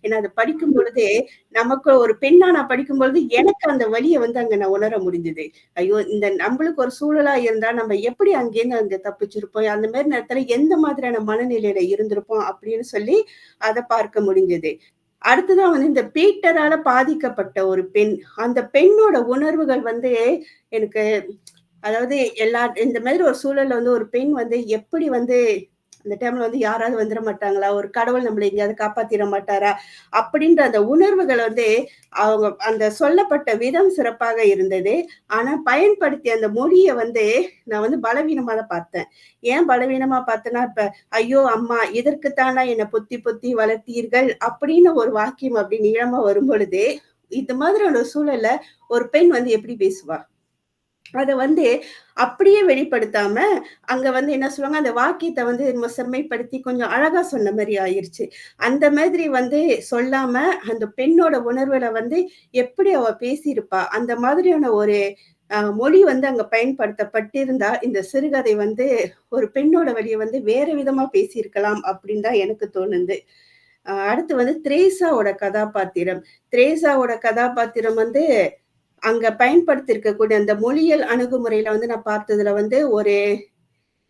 ஏன்னா அது படிக்கும் பொழுதே நமக்கு ஒரு பெண்ணா நான் படிக்கும் பொழுது எனக்கு அந்த வலியை வந்து அங்க நான் உணர முடிஞ்சது. ஐயோ இந்த நம்மளுக்கு ஒரு சூழலா இருந்தா நம்ம எப்படி அங்கேருந்து அங்க தப்பிச்சிருப்போம், அந்த மாதிரி நேரத்துல எந்த மாதிரியான மனநிலையில இருந்திருப்போம் அப்படின்னு சொல்லி அதை பார்க்க முடிஞ்சது. அடுத்ததான் வந்து இந்த பீட்டரால பாதிக்கப்பட்ட ஒரு பெண், அந்த பெண்ணோட உணர்வுகள் வந்து எனக்கு அதாவது இந்த மாதிரி ஒரு சூழல்ல வந்து ஒரு பெண் வந்து எப்படி வந்து அந்த டைம்ல வந்து யாராவது வந்துட மாட்டாங்களா, ஒரு கடவுள் நம்மளை எங்கேயாவது காப்பாத்திட மாட்டாரா அப்படின்ற அந்த உணர்வுகள் வந்து அவங்க அந்த சொல்லப்பட்ட விதம் சிறப்பாக இருந்தது. ஆனா பயன்படுத்திய அந்த மொழியை வந்து நான் வந்து பலவீனமா தான் பார்த்தேன். ஏன் பலவீனமா பார்த்தேன்னா, இப்ப ஐயோ அம்மா இதற்குத்தானா என்னை பொத்தி பொத்தி வளர்த்தீர்கள் அப்படின்னு ஒரு வாக்கியம் அப்படி நீளமா வரும் பொழுது இந்த மாதிரியான சூழல்ல ஒரு பெண் வந்து எப்படி பேசுவா? அத வந்து அப்படியே வெளிப்படுத்தாம, அங்க வந்து என்ன சொல்லுவாங்க, அந்த வாக்கியத்த வந்து செம்மைப்படுத்தி கொஞ்சம் அழகா சொன்ன மாரி ஆயிருச்சு. அந்த மாதிரி வந்து சொல்லாம, அந்த பெண்ணோட உணர்வுல வந்து எப்படி அவ பேசியிருப்பா? அந்த மாதிரியான ஒரு மொழி வந்து அங்க பயன்படுத்தப்பட்டிருந்தா, இந்த சிறுகதை வந்து ஒரு பெண்ணோட வலிய வந்து வேற விதமா பேசியிருக்கலாம் அப்படின்னு தான் எனக்கு தோணுது. அடுத்து வந்து திரேசாவோட கதாபாத்திரம். திரேசாவோட கதாபாத்திரம் வந்து அங்க பயன்படுத்தியிருக்கக்கூடிய அந்த மொழியியல் அணுகுமுறையில வந்து நான் பார்த்ததுல வந்து ஒரு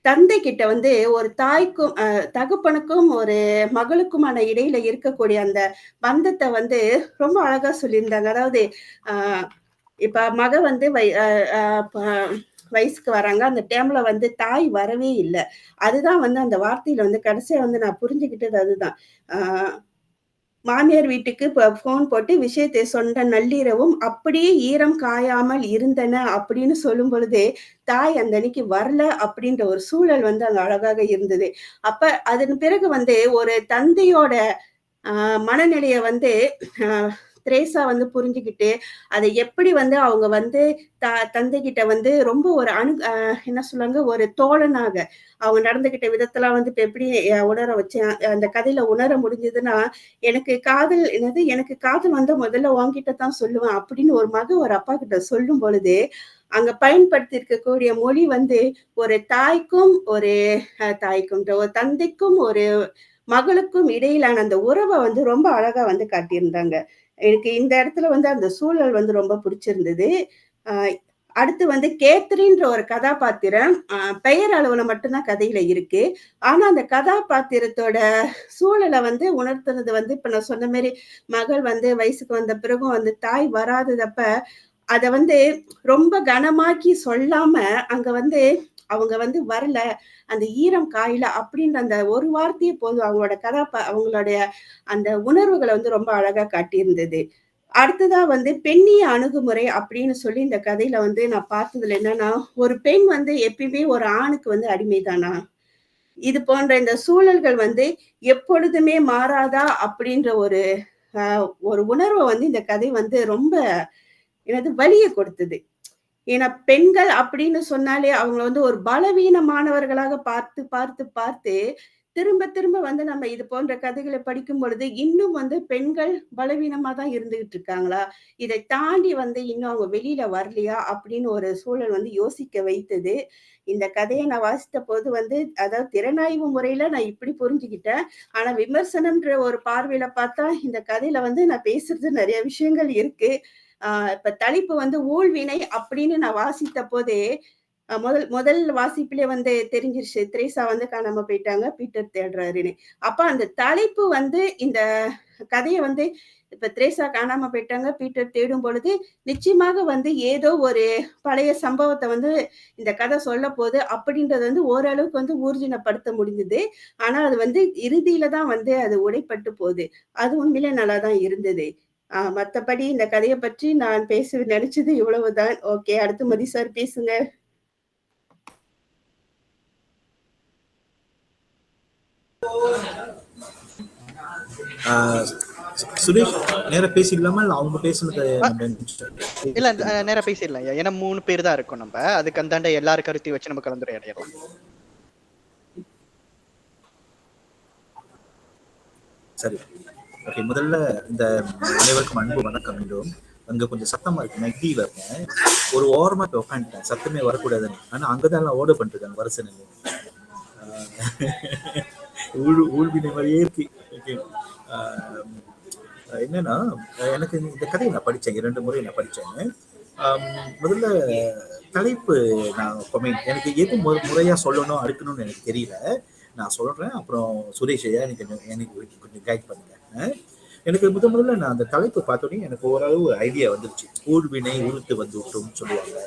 தந்தை கிட்ட வந்து ஒரு தாய்க்கும் தகப்பனுக்கும் ஒரு மகளுக்குமான இடையில இருக்கக்கூடிய அந்த பந்தத்த வந்து ரொம்ப அழகா சொல்லியிருந்தாங்க. அதாவது அ இப்ப மக வந்து வயசுக்கு வராங்க. அந்த டைம்ல வந்து தாய் வரவே இல்ல. அதுதான் வந்து அந்த வார்த்தையில வந்து கடைசியா வந்து நான் புரிஞ்சுகிட்டது அதுதான். ஆ மாமியார் வீட்டுக்கு ஃபோன் போட்டு விஷயத்தை சொன்ன நள்ளிரவும் அப்படியே ஈரம் காயாமல் இருந்தன அப்படின்னு சொல்லும் பொழுது, தாய் அந்த அன்னைக்கு வரல அப்படின்ற ஒரு சூழல் வந்து அங்க அழகாக இருந்தது. அப்ப அதன் பிறகு வந்து ஒரு தந்தையோட ஆ மனநிலைய வந்து அ திரேசா வந்து புரிஞ்சுகிட்டு, அதை எப்படி வந்து அவங்க வந்து தந்தைகிட்ட வந்து ரொம்ப ஒரு என்ன சொல்லுவாங்க, ஒரு தோழனாக அவங்க நடந்துகிட்ட விதத்தெல்லாம் வந்து இப்ப எப்படி உணர வச்சேன். அந்த கதையில உணர முடிஞ்சதுன்னா, எனக்கு காதல் வந்தா முதல்ல உன்கிட்ட தான் சொல்லுவேன் அப்படின்னு ஒரு மக ஒரு அப்பா கிட்ட சொல்லும் பொழுது, அங்க பயன்படுத்தி இருக்கக்கூடிய மொழி வந்து ஒரு தாய்க்கும் ஒரு தந்தைக்கும் ஒரு மகளுக்கும் இடையிலான அந்த உறவ வந்து ரொம்ப அழகா வந்து காட்டியிருந்தாங்க. எனக்கு இந்த இடத்துல வந்து அந்த சூழல் வந்து ரொம்ப பிடிச்சிருந்தது. அ அடுத்து வந்து கேத்ரின்ற ஒரு கதாபாத்திரம் பெயர் அளவுல மட்டும் தான் கதையில இருக்கு. ஆனா அந்த கதாபாத்திரத்தோட சூழல வந்து உணர்த்துனது வந்து இப்ப நான் சொன்ன மாரி மகள் வந்து வயசுக்கு வந்த பிறகும் வந்து தாய் வராததப்ப, அத வந்து ரொம்ப கனமாக்கி சொல்லாம, அங்க வந்து அவங்க வந்து வரல, அந்த ஈரம் காயல அப்படின்ற அந்த ஒரு வார்த்தையே போதும். அவங்களுடைய அந்த உணர்வுகள வந்து ரொம்ப அழகா காட்டியிருந்தது. அடுத்ததா வந்து பெண்ணிய அணுகுமுறை அப்படின்னு சொல்லி இந்த கதையில வந்து நான் பார்த்ததுல என்னன்னா, ஒரு பெண் வந்து எப்பயுமே ஒரு ஆணுக்கு வந்து அடிமைதானா? இது போன்ற இந்த சூழல்கள் வந்து எப்பொழுதுமே மாறாதா? அப்படின்ற அ ஒரு உணர்வ வந்து இந்த கதை வந்து ரொம்ப என்னது வலிய கொடுத்தது. ஏன்னா பெண்கள் அப்படின்னு சொன்னாலே அவங்கள வந்து ஒரு பலவீனமானவர்களாக பார்த்து, பார்த்து, பார்த்து திரும்ப, திரும்ப வந்து நம்ம இது போன்ற கதைகளை படிக்கும் பொழுது, இன்னும் வந்து பெண்கள் பலவீனமா தான் இருந்துகிட்டு இருக்காங்களா? இதை தாண்டி வந்து இன்னும் அவங்க வெளியில வரலையா? அப்படின்னு ஒரு சூழல் வந்து யோசிக்க வைத்தது. இந்த கதைய நான் வாசித்தபோது வந்து அதாவது திறனாய்வு முறையில நான் இப்படி புரிஞ்சுகிட்டேன். ஆனா விமர்சனம்ன்ற ஒரு பார்வையில பார்த்தா, இந்த கதையில வந்து நான் பேசுறது நெறைய விஷயங்கள் இருக்கு. இப்ப தலைப்பு வந்து ஊழ்வினை அப்படின்னு நான் வாசித்த போதே, முதல் முதல் வாசிப்பிலே வந்து தெரிஞ்சிருச்சு. திரேசா வந்து காணாம போயிட்டாங்க. பீட்டர் தேடுறாருன்னு. அப்ப அந்த தலைப்பு வந்து இந்த கதைய வந்து இப்ப திரேசா காணாம போயிட்டாங்க. பீட்டர் தேடும் பொழுது, நிச்சயமாக வந்து ஏதோ ஒரு பழைய சம்பவத்த வந்து இந்த கதை சொல்லப்போது அப்படின்றது வந்து ஓரளவுக்கு வந்து ஊர்ஜினப்படுத்த முடிஞ்சது. ஆனா அது வந்து இறுதியில தான் வந்து அது உடைப்பட்டு போது. அது உண்மையிலே நல்லா தான் இருந்தது. மத்தபடி இந்த கதைய பற்றி நான் பேச நினைச்சது இவ்வளவுதான். ஓகே. அடுத்து மதி சார் பேசுங்க. சுரேஷ் நேரா பேசிடலாமா இல்ல அவங்க பேசுனது இல்ல நேரா பேசிடலாம். ஏன்னா 3 பேர் தான் இருக்கோம் நம்ம. அதுக்கு அந்தாண்ட எல்லாரும் கருத்தையும் வச்சு நம்ம கலந்துரையாடலாம். சரி, ஓகே. முதல்ல இந்த அனைவருக்கும் அன்பு வணக்கம். மீண்டும் அங்க கொஞ்சம் சத்தமா இருக்கு. நெக்டியில இருக்கேன். ஒரு ஓரமா போய் உட்காந்துட்டேன், சத்தமே வரக்கூடாதுன்னு. ஆனா அங்கதான் எல்லாம் ஆர்டர் பண்ணிருக்காங்க வருஷம் ஊழ்வினை மாதிரியே இருக்கு. ஓகே, ஆஹ் என்னன்னா, எனக்கு இந்த கதையை நான் படித்தேன், 2 முறை நான் படித்தேன். முதல்ல தலைப்பு நான் எனக்கு எது முறையா சொல்லணும் அடுக்கணும்னு எனக்கு தெரியல. நான் சொல்றேன், அப்புறம் சுரேஷ் ஐயா எனக்கு எனக்கு கொஞ்சம் கைட் பண்ணுங்க. எனக்கு முதல்ல நான் அந்த தலைப்பு பார்த்தோன்னே எனக்கு ஓரளவு ஐடியா வந்துருச்சு. ஊழ்வினை உருட்டு வந்து விட்டோம்னு சொல்லுவாங்க.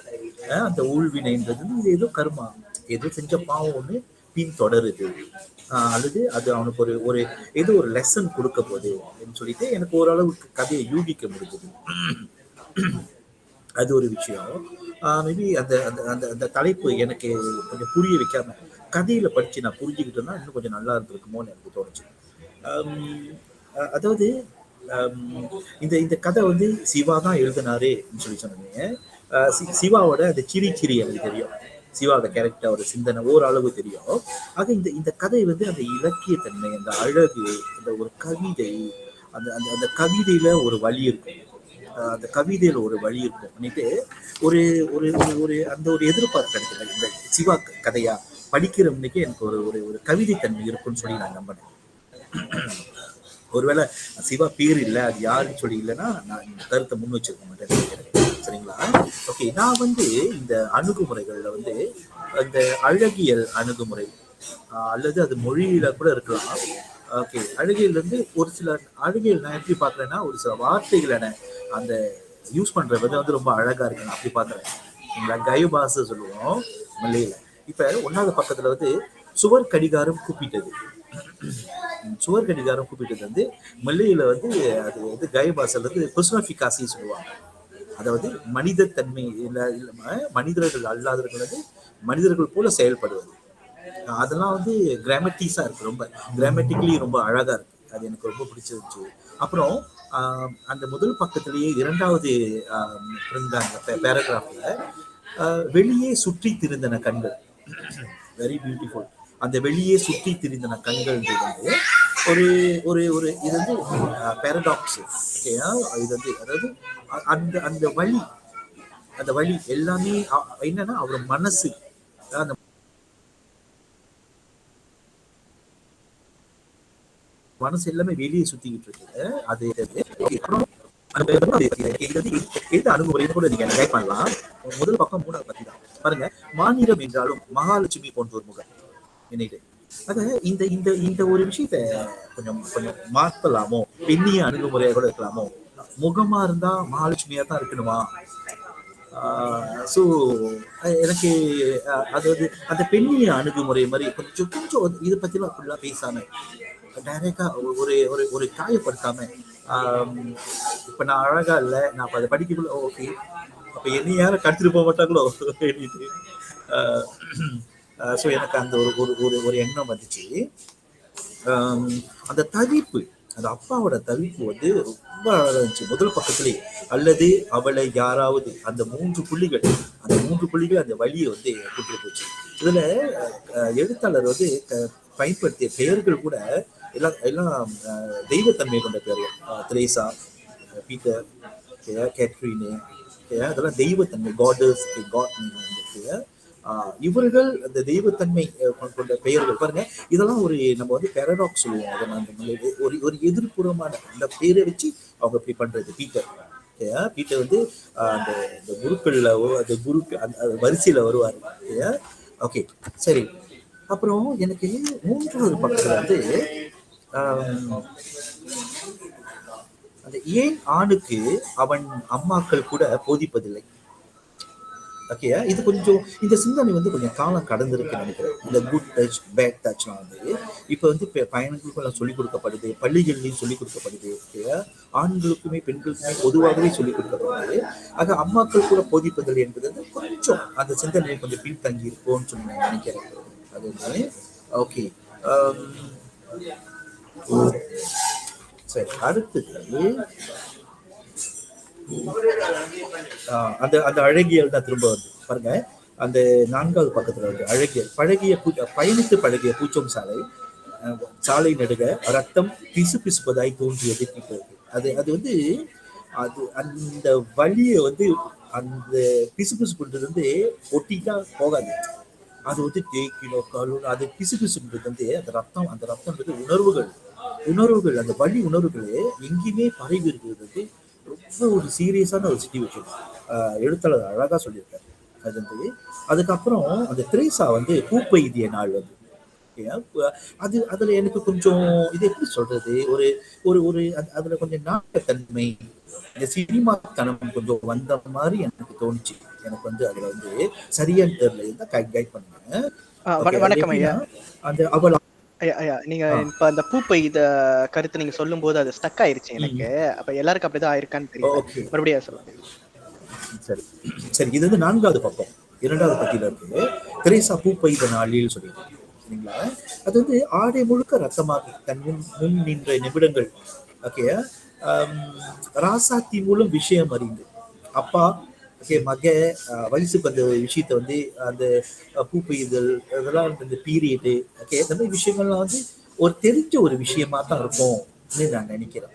அந்த ஊழ்வினைன்றது இது ஏதோ கர்மா, ஏதோ செஞ்ச பாவம் ஒண்ணு பின் தொடருது, அல்லது அது அவனுக்கு ஒரு ஒரு ஏதோ ஒரு லெசன் கொடுக்க போகுது அப்படின்னு சொல்லிட்டு எனக்கு ஓரளவுக்கு கதையை யூகிக்க முடிஞ்சது. அது ஒரு விஷயம். மேபி அந்த அந்த அந்த அந்த தலைப்பு எனக்கு கொஞ்சம் புரிய வைக்காம கதையில படிச்சு நான் புரிஞ்சுக்கிட்டேன்னா இன்னும் கொஞ்சம் நல்லா இருந்திருக்குமோன்னு எனக்கு தோணுச்சு. அதாவது இந்த இந்த கதை வந்து சிவா தான் எழுதினாரு சொல்லி சொன்னீங்க. சிவாவோட அந்த சிரி சிரி எனக்கு தெரியும், சிவாவோட கேரக்டர் ஒரு சிந்தனை ஓரளவு தெரியும். ஆக இந்த இந்த கதை வந்து அந்த இலக்கியத்தன்மை, அந்த அழகு, அந்த ஒரு கவிதை, அந்த அந்த அந்த கவிதையில ஒரு வழி இருக்கும், அந்த கவிதையில ஒரு வழி இருக்கும் பண்ணிட்டு ஒரு ஒரு ஒரு அந்த ஒரு எதிர்பார்ப்பு கிடைக்கல. இந்த சிவா கதையா படிக்கிறவனுக்கு எனக்கு ஒரு ஒரு ஒரு கவிதை தன்மை இருக்குன்னு சொல்லி நான் நம்பினேன். ஒருவேளை சிவா பேர் இல்லை, அது யாருன்னு சொல்லி இல்லைன்னா நான் இந்த கருத்தை முன் வச்சிருக்க மாட்டேன். சரிங்களா? ஓகே, நான் வந்து இந்த அணுகுமுறைகள்ல வந்து அந்த அழகியல் அணுகுமுறை அல்லது அது மொழியில கூட இருக்கலாம். ஓகே, அழகியல் வந்து ஒரு சில அழகியல் நான் எப்படி பாக்குறேன்னா, ஒரு சில வார்த்தைகளை அந்த யூஸ் பண்ற விதம் வந்து ரொம்ப அழகா இருக்கு, நான் அப்படி பாக்குறேன். கயபாச சொல்லுவோம் மல்லையில. இப்ப 1வது பக்கத்துல வந்து சுவர் கடிகாரம் கூப்பிட்டது. சுவர் கடிகாரம் கூப்பிட்டது வந்து மல்லையில வந்து அது வந்து கயபாசல் வந்து பெர்சோனிஃபிகாசி சொல்லுவாங்க. அதாவது மனித தன்மை மனிதர்கள் அல்லாதவர்கள் வந்து மனிதர்கள் போல செயல்படுவது. அதெல்லாம் வந்து கிராமட்டிஸா இருக்கு, ரொம்ப கிராமட்டிக்கலி ரொம்ப அழகா இருக்கு. அது எனக்கு ரொம்ப பிடிச்சிருச்சு. அப்புறம் அந்த முதல் பக்கத்திலேயே 2வது பேராகிராஃப்ல வெளியே சுற்றி திரிந்தன கண்கள், வெரி பியூட்டிஃபுல். அந்த வெளியே சுற்றி திரிந்தன கண்கள் வந்து ஒரு ஒரு ஒரு இது வந்து பேரடாக்ஸ். ஓகேயா? இது வந்து அதாவது அந்த அந்த வழி, அந்த வழி எல்லாமே என்னன்னா அவர் மனசு, அந்த மனசு எல்லாமே வெளியே சுத்திக்கிட்டு இருக்கு. அது அணுகுமுறை கூட நீங்க கைட் பண்ணலாம். முதல் பக்கம் 3வது பத்தி தான் பாருங்க. மாநிலம் என்றாலும் மகாலட்சுமி போன்ற ஒரு முகம் நினைவு. அத இந்த இந்த இந்த ஒரு விஷயத்த கொஞ்சம் கொஞ்சம் மாத்தலாமோ, பெண்ணிய அணுகுமுறையா கூட இருக்கலாமோ. முகமா இருந்தா மகாலட்சுமியா தான் இருக்கணுமா? ஸோ எனக்கு அதாவது அந்த பெண்ணிய அணுகுமுறை மாதிரி கொஞ்சம் கொஞ்சம் இதை பத்திலாம் ஃபுல்லாக பேசாம டைரக்டா ஒரு ஒரு ஒரு காயப்படுத்தாம, இப்ப நான் அழகா இல்லை, நான் அதை படிக்கக்குள்ள ஓகே அப்ப என்னை யாரும் கடத்திட்டு போக மாட்டாங்களோ அப்படின்ட்டு. ஸோ எனக்கு அந்த ஒரு ஒரு ஒரு எண்ணம் வந்துச்சு. அந்த தவிப்பு, அந்த அப்பாவோட தவிப்பு வந்து ரொம்ப அழகா இருந்துச்சு முதல் பக்கத்திலே. அல்லது அவளை யாராவது, அந்த 3 புள்ளிகள், அந்த 3 புள்ளிகள் அந்த வழியை வந்து கூட்டிட்டு போச்சு. இதுல எழுத்தாளர் வந்து பயன்படுத்திய பெயர்கள் கூட எல்லாம் எல்லாம் தெய்வத்தன்மை கொண்ட பெயர்கள். திரேசா, பீட்டர், கேட்ரினு, அதெல்லாம் தெய்வத்தன்மை, காடஸ், காட். இவர்கள் அந்த தெய்வத்தன்மை கொண்ட பெயர்கள் பாருங்க. இதெல்லாம் ஒரு நம்ம வந்து பேரடாக்ஸ் சொல்லுவோம். அதை நம்ம ஒரு ஒரு எதிர்ப்புறமான அந்த பெயரை வச்சு அவங்க இப்படி பண்றது. பீட்டர், பீட்டர் வந்து அந்த குருக்கள்ல அந்த குருக்கு அந்த வரிசையில வருவாரு. ஓகே, சரி. அப்புறம் எனக்கு 3வது பக்கத்துல வந்து அந்த ஏன் ஆணுக்கு அவன் அம்மாக்கள் கூட போதிப்பதில்லை. ஓகே, இது கொஞ்சம் இந்த சிந்தனை வந்து கொஞ்சம் காலம் கடந்திருக்கு நினைக்கிறேன். இந்த குட் டச் பேட் டச்லாம் வந்து இப்போ வந்து பையன்களுக்கும் சொல்லிக் கொடுக்கப்படுது, பள்ளிகள்லையும் சொல்லிக் கொடுக்கப்படுது. ஆண்களுக்குமே பெண்களுக்குமே பொதுவாகவே சொல்லிக் கொடுக்கப்படுது. ஆக அம்மாக்கள் கூட போதிப்பதில்லை என்பது வந்து கொஞ்சம் அந்த சிந்தனை கொஞ்சம் பின்தங்கி இருக்கும்னு சொல்லி நான் நினைக்கிறேன். அது ஓகே. சரி, அடுத்தது அந்த அந்த அழகியல் தான் திரும்ப வந்து பாருங்க. அந்த 4வது பக்கத்துல வந்து அழகியல். பயணித்து பழகிய பூச்சம் சாலை, சாலை நடுக ரத்தம் பிசு பிசுப்பதாய் தோன்றியது. அது அது வந்து அது அந்த வழியை வந்து அந்த பிசு பிசுப்புன்றது வந்து ஒட்டிட்டா போகாது. அது வந்து தேக்கினோ கழுவு, அது பிசு பிசுன்றது வந்து அந்த ரத்தம், அந்த ரத்தம்ன்றது உணர்வுகள். உணர்வுகள், அந்த வழி உணர்வுகளே எங்கேயுமே பரவி இருக்கிறது ரொம்ப ஒரு சீரியஸான ஒரு சிச்சுவேஷன். எழுத்தாளர் அழகா சொல்லியிருக்காரு. அது வந்து அதுக்கப்புறம் அந்த திரேசா வந்து பூப்பெய்திய நாள் வந்து அது அதுல எனக்கு கொஞ்சம் இது எப்படி சொல்றது, ஒரு ஒரு ஒரு அதுல கொஞ்சம் நாட்டத்தன்மை, இந்த சினிமா தனம் கொஞ்சம் வந்த மாதிரி எனக்கு தோணுச்சு. எனக்கு வந்து அதுல வந்து சரியான்னு தெரியல, இருந்தா கைட் பண்ணுங்க. ஓகே, அது வணக்கம் ஐயா. எப்படின்னா அந்த அவள் ஐயா ஐயா நீங்க இப்ப அந்த பூப்பை கருத்து நீங்க சொல்லும் போது அது ஸ்டக் ஆயிருச்சு எனக்கு. அப்ப எல்லாருக்கும் அப்படிதான் ஆயிருக்கான்னு தெரியல. ஓகே மறுபடியும் சொல்லுங்க. சரி சரி, இது வந்து 4வது பக்கம் 2வது பத்தியில இருக்கு. திரேசா பூப்பெய்த நாளில் சொல்லிட்டு சரிங்களா. அது வந்து ஆடை முழுக்க ரத்தமாக தன் முன் நின்ற நிமிடங்கள். ஓகே, ராசாத்தி மூலம் விஷயம் அறிந்து அப்பா ஓகே மக வயசுக்கு அந்த விஷயத்த வந்து அந்த பூ பெய்தல் அதெல்லாம் இந்த பீரியடு ஓகே இந்த மாதிரி விஷயங்கள்லாம் வந்து ஒரு தெரிஞ்ச ஒரு விஷயமா தான் இருக்கும் நான் நினைக்கிறேன்.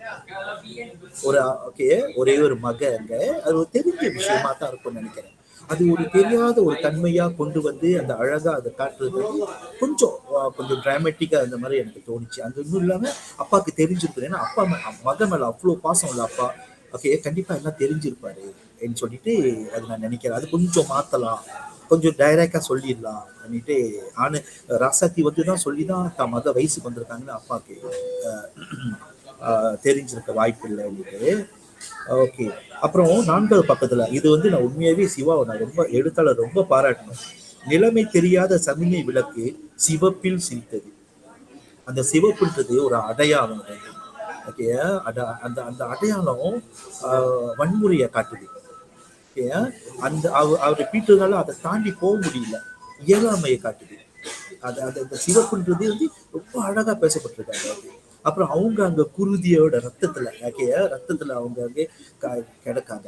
ஒரு ஓகே ஒரே ஒரு மக அங்க அது ஒரு தெரிஞ்ச விஷயமா தான் இருக்கும்னு நினைக்கிறேன். அது ஒரு தெரியாத ஒரு தன்மையா கொண்டு வந்து அந்த அழகா அதை காட்டுறது வந்து கொஞ்சம் கொஞ்சம் டிராமேட்டிக்கா அந்த மாதிரி எனக்கு தோணுச்சு. அந்த இன்னும் இல்லாம அப்பாவுக்கு தெரிஞ்சிருக்கு, ஏன்னா அப்பா மக மேல அவ்வளவு பாசம் இல்ல அப்பா. ஓகே, கண்டிப்பா எல்லாம் தெரிஞ்சிருப்பாரு அப்படின்னு சொல்லிட்டு அது நான் நினைக்கிறேன். அது கொஞ்சம் மாத்தலாம், கொஞ்சம் டைரக்டா சொல்லிடலாம் அப்படின்ட்டு. ஆனு ராசாத்தி வந்து தான் சொல்லிதான் தான் மக வயசுக்கு வந்திருக்காங்கன்னு அப்பாவுக்கு தெரிஞ்சிருக்க வாய்ப்பு இல்லைன்னுட்டு. ஓகே, அப்புறம் 4வது பக்கத்துல இது வந்து நான் உண்மையாவே சிவாவை நான் ரொம்ப எழுத்தாளர் ரொம்ப பாராட்டணும். நிலைமை தெரியாத சமிகை விளக்கு சிவப்பில் சிரித்தது. அந்த சிவப்புன்றது ஒரு அடையாளம். ஓகே, அந்த அந்த அடையாளம் வன்முறையை காட்டுது. ஓகே, அந்த அவர் பீட்டர்னால அதை தாண்டி போக முடியல, இயலாமையை காட்டுது. அது அந்த சிவப்புன்றது வந்து ரொம்ப அழகா பேசப்பட்டிருக்காங்க. அப்புறம் அவங்க அங்க குருதியோட ரத்தத்துல ஓகே ரத்தத்துல அவங்க அங்கே கிடக்காங்க.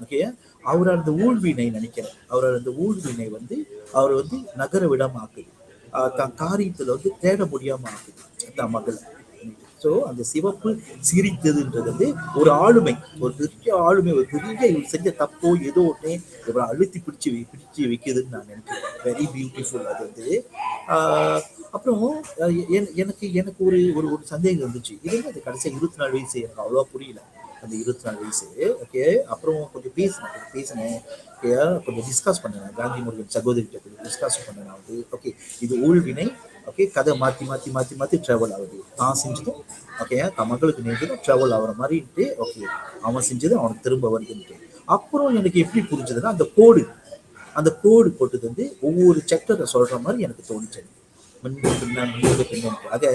ஓகே, அவர் அந்த ஊழ்வினை நினைக்கிறேன், அவர் அந்த ஊழ்வினை வந்து அவர் வந்து நகர விடாம ஆக்குது, தன் காரியத்துல வந்து தேட முடியாம ஆக்குது தன் மகளை. ஸோ அந்த சிவப்பு சிரித்ததுன்றது வந்து ஒரு ஆளுமை, ஒரு பெரிய ஆளுமை, ஒரு பெரிய இவர் செஞ்ச தப்போ ஏதோ ஒண்ணு இவரை அழுத்தி பிடிச்சு வைக்குதுன்னு நான் நினைக்கிறேன். வெரி பியூட்டிஃபுல் அது வந்து. அப்புறம் எனக்கு எனக்கு ஒரு ஒரு ஒரு சந்தேகம் இருந்துச்சு. இது அது கடைசியாக 24 வயசு எனக்கு அவ்வளோவா புரியல, அந்த 24 வயசு. ஓகே, அப்புறம் கொஞ்சம் பேசினேன் ஓகே, கொஞ்சம் டிஸ்கஸ் பண்ணேன் காந்தி முருகன் சகோதரிகிட்ட கொஞ்சம் டிஸ்கஸ் பண்ணேன் வந்து. ஓகே, இது ஊழ்வினை. ஓகே, கதை மாற்றி மாற்றி மாற்றி மாற்றி ட்ராவல் ஆகுது. தான் செஞ்சதும் ஓகே தன் மகளுக்கு நேர்ந்ததும் ட்ராவல் ஆகிற மாதிரிட்டு. ஓகே, அவன் செஞ்சது அவனுக்கு திரும்ப வருதுன்ட்டு. அப்புறம் எனக்கு எப்படி புரிஞ்சதுன்னா அந்த கோடு போட்டது வந்து ஒவ்வொரு செப்டரை சொல்ற மாதிரி எனக்கு தோணுச்சு. ஆக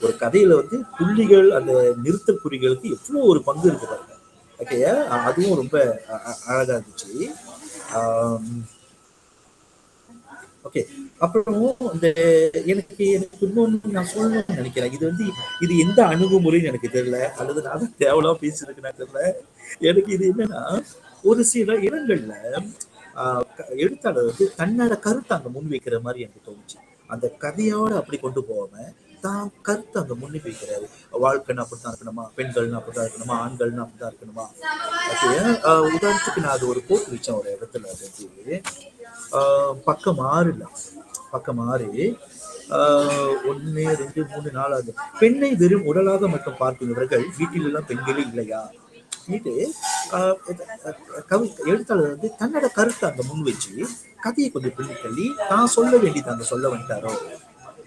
ஒரு கதையில வந்து புள்ளிகள் அந்த நிறுத்தல் குறிகளுக்கு எவ்வளவு ஒரு பங்கு இருக்கு பாருங்க. ஓகே, அதுவும் ரொம்ப அழகா இருந்துச்சு. ஓகே, அப்புறம் இந்த எனக்கு எனக்கு இன்னொன்னு நான் சொல்லணும்னு நினைக்கிறேன். இது வந்து இது எந்த அணுகுமுறைன்னு எனக்கு தெரியல, அல்லது நான் தேவலாம் பேசிருக்கேன்னு தெரியல. எனக்கு இது என்னன்னா, ஒரு சில இடங்கள்ல எழுத்தாளர் வந்து தன்னோட கருத்தை அங்க முன் வைக்கிற மாதிரி எனக்கு தோணுச்சு. அந்த கதையோட அப்படி கொண்டு போகாம தான் கருத்தை அங்க முன்னுக்கு வைக்கிறாரு. வாழ்க்கைன்னு அப்படித்தான் இருக்கணுமா, பெண்கள்னு அப்படித்தான் இருக்கணுமா, ஆண்கள்னு அப்படித்தான் இருக்கணுமா. உதாரணத்துக்கு நான் அது ஒரு போட்டு வச்சேன் ஒரு இடத்துல. அது வந்து பக்கம் 6 1 2 3 4 பெண்ணை வெறும் உடலாக மட்டும் பார்க்கும் இவர்கள் வீட்டில் எல்லாம் பெண்களே இல்லையா இது. எழுத்தாளர் வந்து தன்னோட கருத்தை அங்க முன் வச்சு கதையை கொஞ்சம் பின்னி தள்ளி தான் சொல்ல வேண்டியது அங்க சொல்ல வந்துட்டாரோ.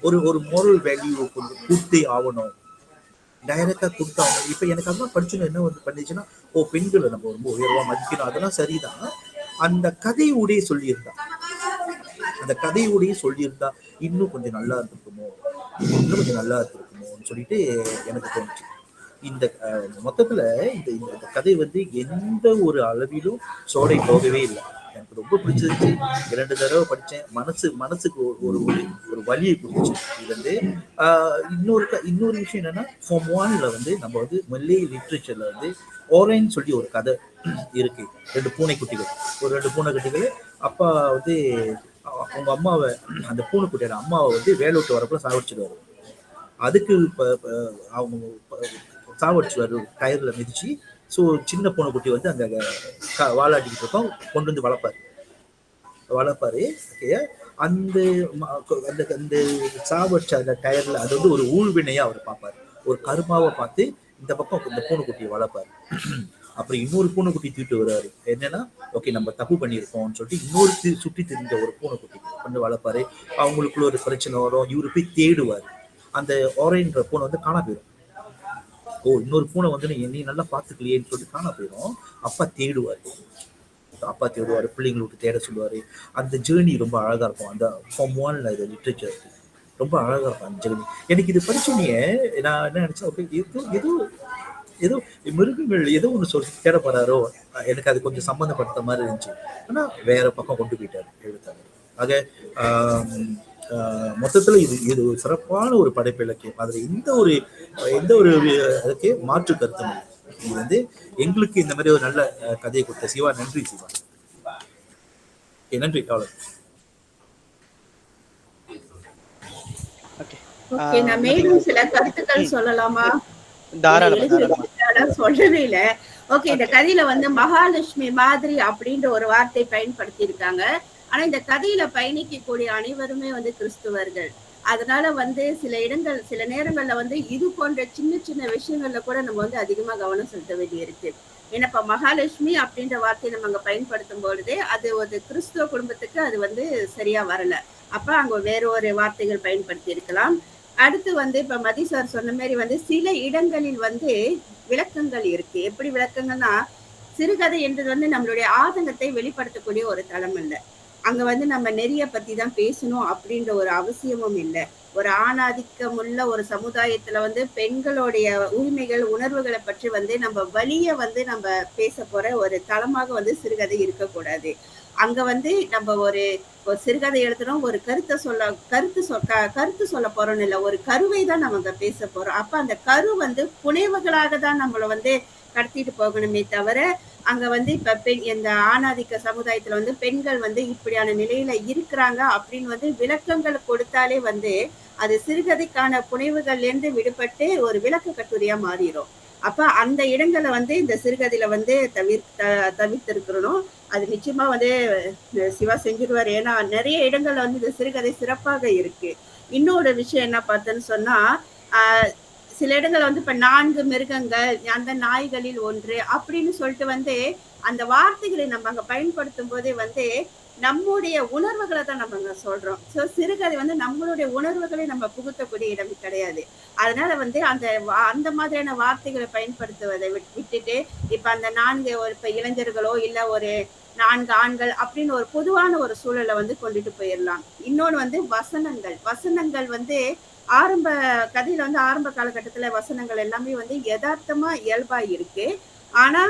ஒரு ஒரு மோரல் வேல்யூ கொடுத்தே ஆகணும், டைரக்டா கொடுத்தாங்க. இப்ப எனக்கு அதெல்லாம் படிச்சுன்னு என்ன வந்து பண்ணிச்சுன்னா, பெண்களை நம்ம ரொம்ப உயர்வா மதிக்கணும், அதெல்லாம் சரிதான். அந்த கதையோடய சொல்லியிருந்தா இன்னும் கொஞ்சம் நல்லா இருந்திருக்குமோன்னு சொல்லிட்டு எனக்கு தோணுச்சு. இந்த மொத்தத்துல இந்த கதை வந்து எந்த ஒரு அளவிலும் சோடை போகவே இல்லை. எனக்கு ரொம்ப பிடிச்சிருச்சு. 2 தடவை படிச்சேன். மனசுக்கு ஒரு ஒரு வலியை கொடுத்துச்சு. இது வந்து இன்னொரு விஷயம் என்னன்னா, ஃபார்ம் 1ல வந்து நம்ம வந்து மல்லிகை லிட்ரேச்சர்ல வந்து ஓரேன்னு சொல்லி ஒரு கதை இருக்கு. 2 பூனைக்குட்டிகள். அப்பா வந்து அவங்க அம்மாவை, அந்த பூனைக்குட்டியோட அம்மாவை வந்து வேலை விட்டு வரப்போ சாவடிச்சிடுவாரு. அதுக்கு அவங்க சாவடிச்சுவாரு டயர்ல மிதிச்சு. ஸோ சின்ன பூனைக்குட்டி வந்து அங்க வாழாட்டிக்கிட்டு இருக்கோம், கொண்டு வந்து வளர்ப்பாரு. ஓகே, அந்த அந்த சாவடிச்ச அந்த டயர்ல அது வந்து ஒரு ஊழ்வினையா அவர் பார்ப்பாரு. ஒரு கருமாவை பார்த்து இந்த பக்கம் இந்த பூனைக்குட்டியை வளர்ப்பாரு. அப்புறம் இன்னொரு பூனைக்குட்டி தூக்கிட்டு வருவாரு. என்னன்னா, ஓகே நம்ம தப்பு பண்ணியிருக்கோம்னு சொல்லிட்டு இன்னொரு சுற்றி திரிஞ்ச ஒரு பூனைக்குட்டி வந்து வளர்ப்பாரு. அவங்களுக்குள்ள ஒரு பிரச்சனை வரும். இவரு போய் தேடுவாரு. அந்த ஓரைன்ற பூனை வந்து காணா போயிடும். ஓ, இன்னொரு பூனை வந்து நீ நல்லா பாத்துக்கலையேன்னு சொல்லிட்டு காணா போயிடும். அப்பா தேடுவாரு. அப்பா தேடுவாரு, பிள்ளைங்களை விட்டு தேட சொல்லுவாரு. அந்த ஜேர்னி ரொம்ப அழகா இருக்கும். அந்த ஃபார்ம் ஒன்ல இது லிட்ரேச்சர் ரொம்ப அழகா இருக்கும் அந்த ஜேர்னி. எனக்கு இது படிச்சோன்னே நான் என்ன நினைச்சேன், ஓகே ஏதோ ஏதோ ஏதோ மிருகங்கள் ஏதோ ஒன்று சொல்லி தேட போறாரோ, எனக்கு அது கொஞ்சம் சம்மந்தப்பட்ட மாதிரி இருந்துச்சு. ஆனா வேற பக்கம் கொண்டு போயிட்டாரு எழுத்தாளர். ஆக மொத்தத்துல இது இது ஒரு சிறப்பான ஒரு படைப்பு இலக்கியம். அதுல எந்த ஒரு அதுக்கு மாற்று கருத்தும் இல்லை. இது வந்து எங்களுக்கு இந்த மாதிரி ஒரு நல்ல கதையை கொடுத்த சிவா, நன்றி சிவா. நன்றி காவலர். ஓகே. ஓகே, நான் மேலும் சில கருத்துக்கள் சொல்லலாமா? தாராளமா. சொல்லவே இல்ல. ஓகே, இந்த கதையில வந்து மகாலட்சுமி மாதிரி அப்படின்ற ஒரு வார்த்தை பயன்படுத்தி இருக்காங்க. ஆனா இந்த கதையில பயணிக்கக்கூடிய அனைவருமே வந்து கிறிஸ்துவர்கள். அதனால வந்து சில நேரங்கள்ல வந்து இது போன்ற சின்ன சின்ன விஷயங்கள்ல கூட நம்ம வந்து அதிகமா கவனம் செலுத்த வேண்டியிருக்கு. ஏன்னா இப்ப மகாலட்சுமி அப்படின்ற வார்த்தையை நம்ம அங்க பயன்படுத்தும் பொழுதே அது ஒரு கிறிஸ்துவ குடும்பத்துக்கு அது வந்து சரியா வரல. அப்ப அங்க வேற ஒரு வார்த்தைகள் பயன்படுத்தி இருக்கலாம். அடுத்து வந்து இப்ப மதி சார் சொன்ன மாதிரி வந்து சில இடங்களில் வந்து விளக்கங்கள் இருக்கு. எப்படி விளக்கங்கள்னா, சிறுகதை என்றது வந்து நம்மளுடைய ஆதங்கத்தை வெளிப்படுத்தக்கூடிய ஒரு தளம் இல்ல. அங்க வந்து நம்ம நெறிய பத்தி தான் பேசணும் அப்படின்ற ஒரு அவசியமும் இல்ல. ஒரு ஆணாதிக்கமுள்ள ஒரு சமுதாயத்துல வந்து பெண்களுடைய உரிமைகள், உணர்வுகளை பற்றி வந்து நம்ம வலிய வந்து நம்ம பேச போற ஒரு தளமாக வந்து சிறுகதை இருக்கக்கூடாது. அங்க வந்து நம்ம ஒரு சிறுகதை எழுதுறோம், ஒரு கருத்து சொல்ல போறோம்னு இல்ல, ஒரு கருவை தான் நம்ம அங்க பேச போறோம். அப்ப அந்த கரு வந்து புனைவுகளாக தான் நம்மள வந்து கடத்திட்டு போகணுமே தவிர, அங்க வந்து இப்ப இந்த ஆணாதிக்க சமுதாயத்துல வந்து பெண்கள் வந்து இப்படியான நிலையில இருக்கிறாங்க அப்படின்னு வந்து விளக்கங்கள் கொடுத்தாலே வந்து அது சிறுகதைக்கான புனைவுகள்ல இருந்து விடுபட்டு ஒரு விளக்க கட்டுரையா மாறிடும். அப்ப அந்த இடங்களை வந்து இந்த சிறுகதையில வந்து தவிர்த்திருக்கணும். அது நிச்சயமா வந்து சிவா செஞ்சிருவாரு. ஏன்னா நிறைய இடங்கள்ல வந்து இந்த சிறுகதை சிறப்பாக இருக்கு. இன்னொரு விஷயம் என்ன பார்த்தேன்னு சொன்னா, சில இடங்கள்ல வந்து இப்ப 4 மிருகங்கள், அந்த நாய்களில் ஒன்று அப்படின்னு சொல்லிட்டு வந்து அந்த வார்த்தைகளை நம்ம அங்க பயன்படுத்தும் போதே வந்து நம்முடைய உணர்வுகளை தான் நம்ம அங்க சொல்றோம். சோ சிறுகதை வந்து நம்மளுடைய உணர்வுகளை நம்ம புகுத்தக்கூடிய இடம் கிடையாது. அதனால வந்து அந்த மாதிரியான வார்த்தைகளை பயன்படுத்துவதை விட்டுட்டு இப்ப அந்த 4 இப்ப இளைஞர்களோ இல்ல ஒரு 4 ஆண்கள் அப்படின்னு ஒரு பொதுவான ஒரு சூழலை வந்து கொண்டுட்டு போயிடலாம். இன்னொன்னு வந்து வசனங்கள் வந்து கதையில வந்து ஆரம்ப காலகட்டத்துல வசனங்கள் எல்லாமே வந்து யதார்த்தமா இயல்பா இருக்கு. ஆனா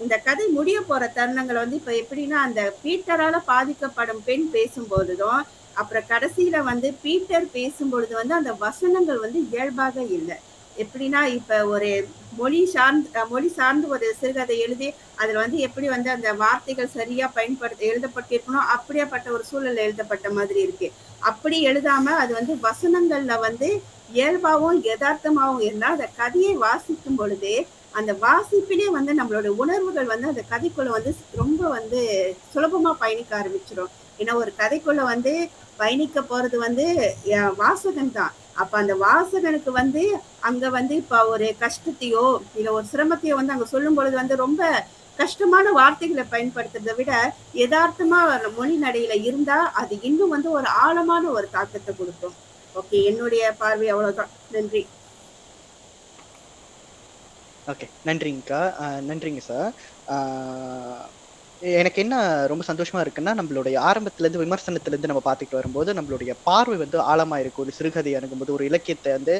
இந்த கதை முடிய போற தருணங்கள் வந்து இப்ப எப்படின்னா அந்த பீட்டரால பாதிக்கப்படும் பெண் பேசும்பொழுதும் அப்புறம் கடைசியில வந்து பீட்டர் பேசும்பொழுது வந்து அந்த வசனங்கள் வந்து இயல்பாக இல்லை. எப்படின்னா இப்ப ஒரு மொழி சார்ந்து ஒரு சிறுகதை எழுதி அதுல வந்து எப்படி வந்து அந்த வார்த்தைகள் சரியா எழுதப்பட்டிருக்கணும் அப்படியாப்பட்ட ஒரு சூழல்ல எழுதப்பட்ட மாதிரி இருக்கு. அப்படி எழுதாம அது வந்து வசனங்கள்ல வந்து இயல்பாவும் யதார்த்தமாவும் இருந்தா அந்த கதையை வாசிக்கும் பொழுது அந்த வாசிப்பிலே வந்து நம்மளோட உணர்வுகள் வந்து அந்த கதைக்குள்ள வந்து ரொம்ப வந்து சுலபமா பயணிக்க ஆரம்பிச்சிடும். ஏன்னா ஒரு கதைக்குள்ள வந்து பயணிக்க போறது வந்து வாசகன் தான். அப்ப அந்த வாசகனுக்கு வந்து அங்க வந்து இப்ப ஒரு கஷ்டத்தையோ இல்ல ஒரு சிரமத்தையோ வந்து அங்க சொல்லும் பொழுது வந்து ரொம்ப கஷ்டமான வார்த்தைகளை பயன்படுத்துறதை விட யதார்த்தமா மொழி நடையில இருந்தா அது இன்னும் வந்து ஒரு ஆழமான ஒரு தாக்கத்தை கொடுக்கும். ஓகே, என்னுடைய பார்வை அவ்வளவுதான். நன்றி. ஓகே, நன்றிங்கக்கா. நன்றிங்க சார். எனக்கு என்ன ரொம்ப சந்தோஷமா இருக்குன்னா, நம்மளுடைய ஆரம்பத்திலேருந்து விமர்சனத்திலேருந்து நம்ம பார்த்துட்டு வரும்போது நம்மளுடைய பார்வை வந்து ஆழமா இருக்கு. ஒரு சிறுகதை அணுகும்போது ஒரு இலக்கியத்தை வந்து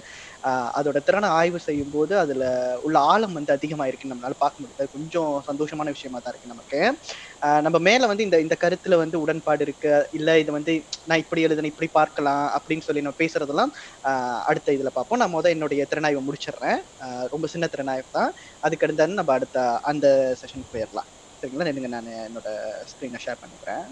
அதோட திறனை ஆய்வு செய்யும் போது அதுல உள்ள ஆழம் வந்து அதிகமா இருக்குன்னு நம்மளால பார்க்க முடியுது. கொஞ்சம் சந்தோஷமான விஷயமா தான் இருக்கு நமக்கு. நம்ம மேல வந்து இந்த கருத்துல வந்து உடன்பாடு இருக்கு, இல்ல இது வந்து நான் இப்படி எழுதுனேன் இப்படி பார்க்கலாம் அப்படின்னு சொல்லி நம்ம பேசுறதெல்லாம் அடுத்த இதுல பார்ப்போம். நான் என்னுடைய திறனாய்வை முடிச்சிடுறேன். ரொம்ப சின்ன திறனாய்வு தான். அதுக்கு அடுத்து நம்ம அடுத்த அந்த செஷனுக்கு போயிடலாம். சரிங்களா? நினைங்க, நான் என்னோட ஸ்க்ரீனை ஷேர் பண்ணிக்கிறேன்.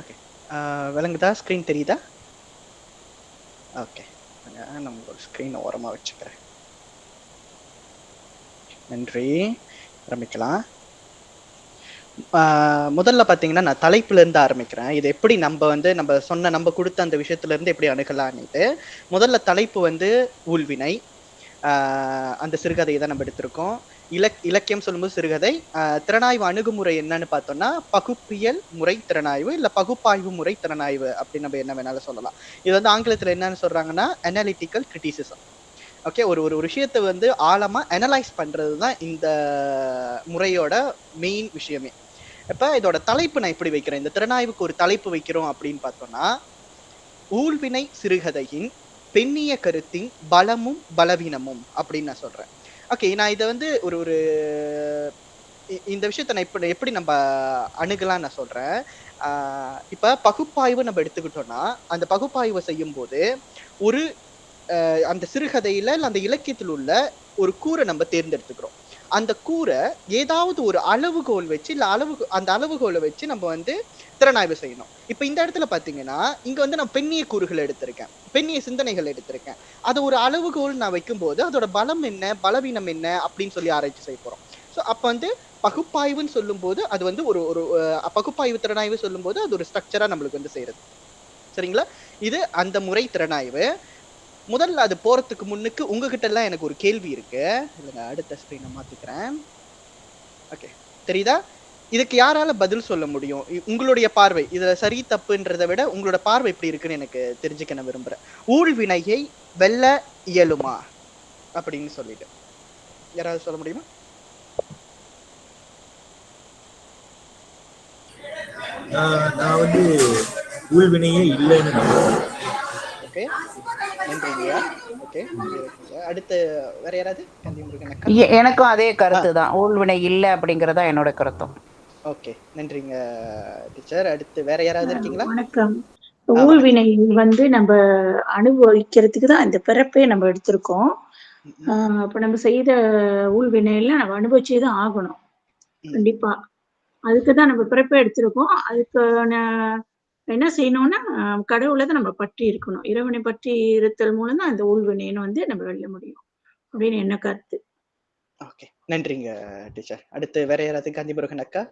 ஓகே. விளங்குதா? ஸ்க்ரீன் தெரியுதா? ஓகே. நம்ம ஒரு ஸ்க்ரீனை ஓரமாக வச்சுக்கிறேன். நன்றி. ஆரம்பிக்கலாம். முதல்ல பார்த்தீங்கன்னா, நான் தலைப்புல இருந்து ஆரம்பிக்கிறேன். இது எப்படி நம்ம குடுத்த அந்த விஷயத்துல இருந்து எப்படி அணுகலான்னுட்டு. முதல்ல தலைப்பு வந்து ஊழ்வினை. அந்த சிறுகதையை தான் நம்ம எடுத்திருக்கோம். இலக்கியம் சொல்லும்போது சிறுகதை. திறனாய்வு அணுகுமுறை என்னன்னு பார்த்தோம்னா, பகுப்பியல் முறை திறனாய்வு, இல்ல பகுப்பாய்வு முறை திறனாய்வு அப்படின்னு நம்ம என்ன வேணாலும் சொல்லலாம். இது வந்து ஆங்கிலத்துல என்னன்னு சொல்றாங்கன்னா, அனாலிட்டிக்கல் கிரிட்டிசிசம். ஓகே. ஒரு ஒரு விஷயத்தை வந்து ஆழமா அனலைஸ் பண்றது தான் இந்த முறையோட மெயின் விஷயமே. இப்ப இதோட தலைப்பு நான் எப்படி வைக்கிறேன், இந்த திறனாய்வுக்கு ஒரு தலைப்பு வைக்கிறோம் அப்படின்னு பார்த்தோம்னா, ஊழ்வினை சிறுகதையின் பெண்ணிய கருத்தின் பலமும் பலவீனமும் அப்படின்னு நான் சொல்றேன். ஓகே. நான் இதை வந்து ஒரு ஒரு இந்த விஷயத்த நான் எப்படி நம்ம அணுகலாம் நான் சொல்றேன். இப்ப பகுப்பாய்வு நம்ம எடுத்துக்கிட்டோம்னா, அந்த பகுப்பாய்வை செய்யும் போது ஒரு அந்த சிறுகதையில இல்ல அந்த இலக்கியத்தில் உள்ள ஒரு கூரை நம்ம தேர்ந்தெடுத்துக்கிறோம். அந்த கூரை ஏதாவது ஒரு அளவுகோல் வச்சு இல்ல அந்த அளவுகோலை வச்சு நம்ம வந்து திறனாய்வு செய்யணும். இப்ப இந்த இடத்துல பாத்தீங்கன்னா, இங்க வந்து நான் பெண்ணிய கூறுகள் எடுத்திருக்கேன், பெண்ணிய சிந்தனைகள் எடுத்திருக்கேன். அதை ஒரு அளவுகோல் நான் வைக்கும்போது அதோட பலம் என்ன பலவீனம் என்ன அப்படின்னு சொல்லி ஆராய்ச்சி செய்ய போறோம். ஸோ அப்ப வந்து பகுப்பாய்வுன்னு சொல்லும் போது அது வந்து ஒரு ஒரு பகுப்பாய்வு திறனாய்வு சொல்லும் போது அது ஒரு ஸ்ட்ரக்சரா நம்மளுக்கு வந்து செய்யறது. சரிங்களா? இது அந்த முறை திறனாய்வு. முதல்ல அது போறதுக்கு முன்னுக்கு உங்ககிட்ட எல்லாம் எனக்கு ஒரு கேள்வி இருக்கு. இல்லைங்க, அடுத்த ஸ்கிரீனை மாத்திக்கிறேன். ஓகே. தெரியுதா? இதுக்கு யாரால பதில் சொல்ல முடியும்? உங்களுடைய பார்வை இதுல சரி தப்புன்றதை விட உங்களோட பார்வை எப்படி இருக்குன்னு எனக்கு தெரிஞ்சுக்க நான் விரும்புறேன். ஊழ்வினையை வெல்ல இயலுமா அப்படின்னு சொல்லிட்டு யாராவது சொல்ல முடியுமா? நான் வந்து ஊழ்வினையே இல்லைன்னு நம்புறேன். ஓகே. நன்றிங்க. ஓகே. அடுத்து வேற யாராவது? எனக்கும் அதே கருத்து தான். ஊழ்வினை இல்லை அப்படிங்கறதா என்னோட கருத்தும். ஓகே. நன்றிங்க டீச்சர். அடுத்து வேற யாராவது இருக்கீங்களா? வணக்கம். ஊழ்வினை வந்து நம்ம அனுபவிக்கிறதுக்கு தான் இந்த பிறப்பே நம்ம எடுத்திருக்கோம். அப்ப நம்ம செய்த ஊழ்வினையில நம்ம அனுபவிச்சுதான் ஆகணும். கண்டிப்பா. அதுக்குதான் நம்ம பிறப்பே எடுத்திருக்கோம். அதுக்கான என்ன செய்யணும்னா, கடவுளை தான் நம்ம பற்றி இருக்கணும். இறைவனை பற்றி இருத்தல் மூலம் தான் அந்த ஊழ்வினைன்னு வந்து நம்ம வெல்ல முடியும் அப்படின்னு என்ன கருத்து. ஓகே. நன்றிங்க டீச்சர். அடுத்து வேற யாராவது? காந்திமுருகன் அக்கா,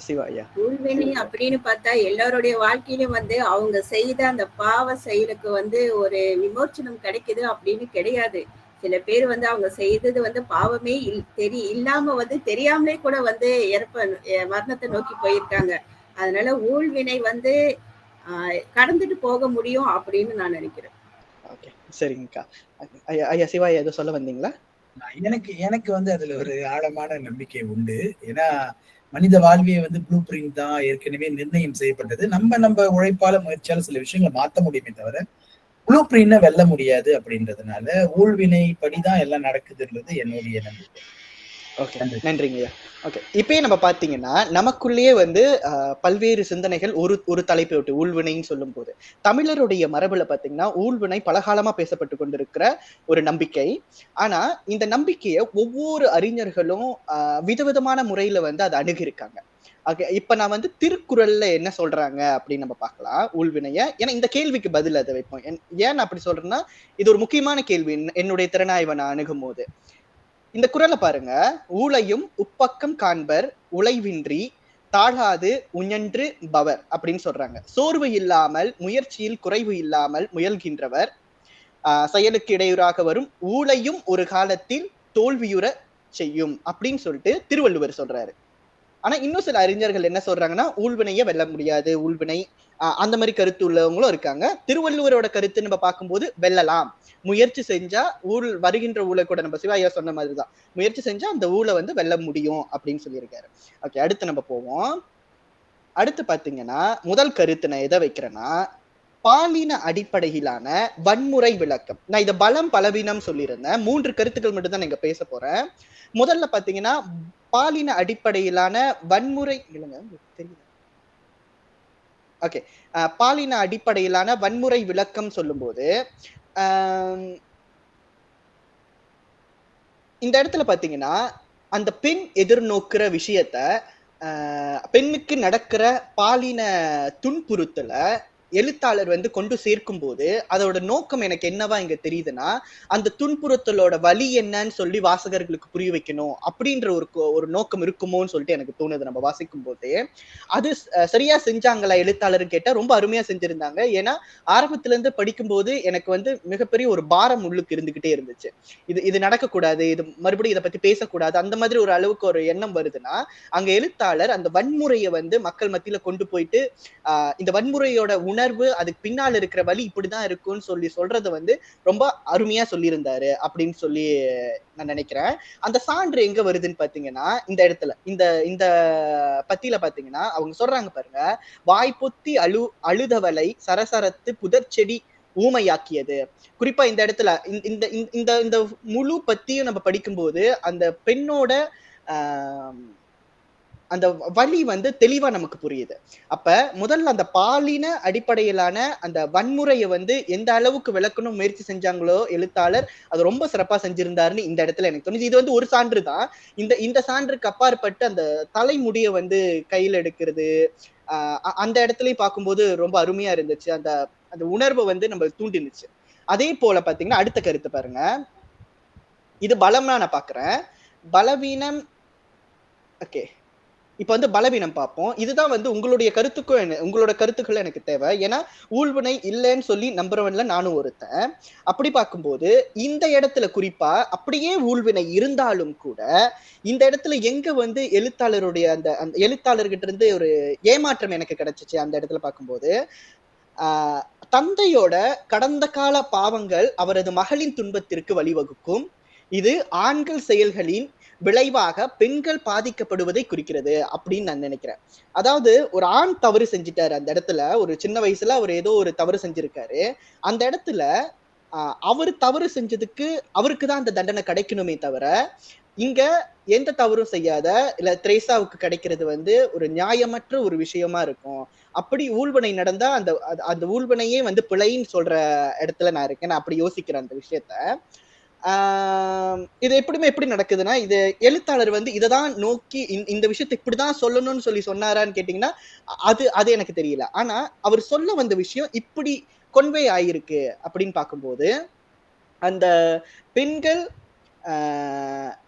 சிவா ஐயா. ஊழ்வினை அப்படின்னு பார்த்தா எல்லாருடைய வாழ்க்கையிலும் வந்து அவங்க செய்த அந்த பாவ செயலுக்கு வந்து ஒரு விமோச்சனம் கிடைக்குது அப்படின்னு கிடையாது. சில பேர் வந்து அவங்க செய்தது வந்து பாவமே இல்லாம வந்து தெரியாமலே கூட வந்து மரணத்தை நோக்கி போயிருக்காங்க. அதனால ஊழ்வினை வந்து கடந்துட்டு போக முடியும் அப்படின்னு நான் நினைக்கிறேன். ஓகே. சரிங்கக்கா. ஐயா சிவா ஏதோ சொல்ல வந்தீங்களா? எனக்கு வந்து அதுல ஒரு ஆழமான நம்பிக்கை உண்டு. ஏன்னா மனித வாழ்வியை வந்து ப்ளூ பிரிண்ட் தான் ஏற்கனவே நிர்ணயம் செய்யப்பட்டது. நம்ம உழைப்பால முயற்சியால சில விஷயங்களை மாற்ற முடியுமே தவிர ப்ளூ பிரிண்ட வெல்ல முடியாது. அப்படின்றதுனால ஊழ்வினை படிதான் எல்லாம் நடக்குதுன்றது என்னுடைய நம்பிக்கை. ஓகே. நன்றிங்கய்யா. ஓகே. இப்பயே நம்ம பாத்தீங்கன்னா நமக்குள்ளேயே வந்து பல்வேறு சிந்தனைகள் ஒரு தலைப்பை விட்டு ஊழ்வினைன்னு சொல்லும் போது தமிழருடைய மரபுல பாத்தீங்கன்னா ஊழ்வினை பலகாலமா பேசப்பட்டு கொண்டிருக்கிற ஒரு நம்பிக்கை. ஆனா இந்த நம்பிக்கையை ஒவ்வொரு அறிஞர்களும் விதவிதமான முறையில வந்து அதை அணுகிருக்காங்க. இப்ப நான் வந்து திருக்குறள்ல என்ன சொல்றாங்க அப்படின்னு நம்ம பார்க்கலாம் ஊழ்வினைய. ஏன்னா இந்த கேள்விக்கு பதில் அதை வைப்போம். ஏன் அப்படி சொல்றேன்னா இது ஒரு முக்கியமான கேள்வி என்னுடைய திறனாய்வை நான் அணுகும் போது. இந்த குறளை பாருங்க. ஊழையும் உப்பக்கம் காண்பர் உழைவின்றி தாழாது உஞன்று பவர் அப்படின்னு சொல்றாங்க. சோர்வு இல்லாமல் முயற்சியில் குறைவு இல்லாமல் முயல்கின்றவர் செயலுக்கு இடையூறாக வரும் ஊழையும் ஒரு காலத்தில் தோல்வியுற செய்யும் அப்படின்னு சொல்லிட்டு திருவள்ளுவர் சொல்றாரு. ஆனா இன்னும் சில அறிஞர்கள் என்ன சொல்றாங்கன்னா ஊழ்வினைய வெல்ல முடியாது, ஊழ்வினை அந்த மாதிரி கருத்து உள்ளவங்களும் இருக்காங்க. திருவள்ளுவரோட கருத்து நம்ம பார்க்கும்போது வெல்லலாம், முயற்சி செஞ்சா வருகின்ற ஊழை கூட நம்ம சிவாயா சொன்ன மாதிரிதான் முயற்சி செஞ்சா அந்த ஊழை வந்து வெல்ல முடியும் அப்படின்னு சொல்லியிருக்காரு. ஓகே. அடுத்து நம்ம போவோம். அடுத்து பாத்தீங்கன்னா முதல் கருத்து நான் எதை வைக்கிறேன்னா பாலின அடிப்படையிலான வன்முறை விளக்கம். நான் இதை பலம் பலவீனம் சொல்லியிருந்தேன். 3 கருத்துக்கள் மட்டும் தான் நீங்க பேச போறேன். முதல்ல பாத்தீங்கன்னா பாலின அடிப்படையிலான வன்முறை தெரியல. ஓகே. பாலின அடிப்படையிலான வன்முறை விளக்கம் சொல்லும் போது இந்த இடத்துல பாத்தீங்கன்னா அந்த பெண் எதிர்நோக்குற விஷயத்த பெண்ணுக்கு நடக்கிற பாலின துன்புறுத்தல எழுத்தாளர் வந்து கொண்டு சேர்க்கும் போது அதோட நோக்கம் எனக்கு என்னவா இங்க தெரியுதுன்னா, அந்த துன்புறுத்தலோட வலி என்னன்னு சொல்லி வாசகர்களுக்கு புரிய வைக்கணும் அப்படின்ற ஒரு நோக்கம் இருக்குமோன்னு சொல்லிட்டு எனக்கு தோணுது நம்ம வாசிக்கும் போதே. அது சரியா செஞ்சாங்களா எழுத்தாளர் கேட்டா ரொம்ப அருமையா செஞ்சிருந்தாங்க. ஏன்னா ஆரம்பத்துல இருந்து படிக்கும்போது எனக்கு வந்து மிகப்பெரிய ஒரு பாரம் உள்ளுக்கு இருந்துகிட்டே இருந்துச்சு. இது நடக்கக்கூடாது, இது மறுபடியும் இதை பத்தி பேசக்கூடாது, அந்த மாதிரி ஒரு அளவுக்கு ஒரு எண்ணம் வருதுன்னா அங்க எழுத்தாளர் அந்த வன்முறையை வந்து மக்கள் மத்தியில கொண்டு போயிட்டு இந்த வன்முறையோட உணர்வு அதுக்கு பின்னால் இருக்கிற வழி இப்படிதான் இருக்கும்னு சொல்லி சொல்றது வந்து ரொம்ப அருமையா சொல்லியிருந்தாரு அப்படின்னு சொல்லி நான் நினைக்கிறேன். அந்த சான்று எங்க வருதுன்னு பாத்தீங்கன்னா இந்த இடத்துல இந்த பத்தியில பாத்தீங்கன்னா அவங்க சொல்றாங்க பாருங்க, வாய்ப்பொத்தி அழுதவளை சரசரத்து புதர்ச்செடி ஊமையாக்கியது. குறிப்பா இந்த இடத்துல இந்த இந்த இந்த முழு பத்தியும் நம்ம படிக்கும்போது அந்த பெண்ணோட அந்த வழி வந்து தெளிவா நமக்கு புரியுது. அப்ப முதல்ல அந்த பாலின அடிப்படையிலான அந்த வன்முறையை வந்து எந்த அளவுக்கு விளக்கணும் முயற்சி செஞ்சாங்களோ எழுத்தாளர் அது ரொம்ப சிறப்பா செஞ்சிருந்தாருன்னு இந்த இடத்துல எனக்கு தோணுது. இது வந்து ஒரு சான்று தான். இந்த சான்றுக்கு அப்பாற்பட்டு அந்த தலைமுடியை வந்து கையில் எடுக்கிறது அந்த இடத்துலயும் பார்க்கும்போது ரொம்ப அருமையா இருந்துச்சு. அந்த அந்த உணர்வை வந்து நம்ம தூண்டினுச்சு. அதே போல பாத்தீங்கன்னா அடுத்த கருத்து பாருங்க, இது பலம்னா நான் பாக்குறேன், பலவீனம். ஓகே, இப்ப வந்து பலவீனம் பார்ப்போம். இதுதான் வந்து உங்களுடைய உங்களோட கருத்துக்கள் எனக்கு தேவை. ஏன்னா ஊழ்வினை இல்லைன்னு சொல்லி நம்புறவன்ல நானும் ஒருத்தன். அப்படி பார்க்கும்போது இந்த இடத்துல குறிப்பா அப்படியே ஊழ்வினை இருந்தாலும் கூட இந்த இடத்துல எங்க வந்து எழுத்தாளருடைய அந்த எழுத்தாளர்கிட்ட இருந்து ஒரு ஏமாற்றம் எனக்கு கிடைச்சிச்சு அந்த இடத்துல பார்க்கும்போது, தந்தையோட கடந்த கால பாவங்கள் அவரது மகளின் துன்பத்திற்கு வழிவகுக்கும். இது ஆண்கள் செயல்களின் விளைவாக பெண்கள் பாதிக்கப்படுவதை குறிக்கிறது அப்படின்னு நான் நினைக்கிறேன். அதாவது ஒரு ஆண் தவறு செஞ்சிட்டாரு அந்த இடத்துல, ஒரு சின்ன வயசுல அவர் ஏதோ ஒரு தவறு செஞ்சிருக்காரு. அந்த இடத்துல அவர் தவறு செஞ்சதுக்கு அவருக்கு தான் அந்த தண்டனை கிடைக்கணுமே தவிர இங்க எந்த தவறும் செய்யாத இல்ல திரேசாவுக்கு கிடைக்கிறது வந்து ஒரு நியாயமற்ற ஒரு விஷயமா இருக்கும். அப்படி ஊழ்வினை நடந்தா அந்த அந்த ஊழ்வினையே வந்து பிழைன்னு சொல்ற இடத்துல நான் இருக்கேன். நான் அப்படி யோசிக்கிறேன் அந்த விஷயத்த. இது எப்படி நடக்குதுன்னா, இது எழுத்தாளர் வந்து இததான் நோக்கி இந்த விஷயத்தை இப்படிதான் சொல்லணும்னு சொல்லி சொன்னாரான்னு கேட்டீங்கன்னா அது எனக்கு தெரியல. ஆனா அவர் சொல்ல வந்த விஷயம் இப்படி கொன்வே ஆயிருக்கு அப்படின்னு பார்க்கும்போது அந்த பெண்கள்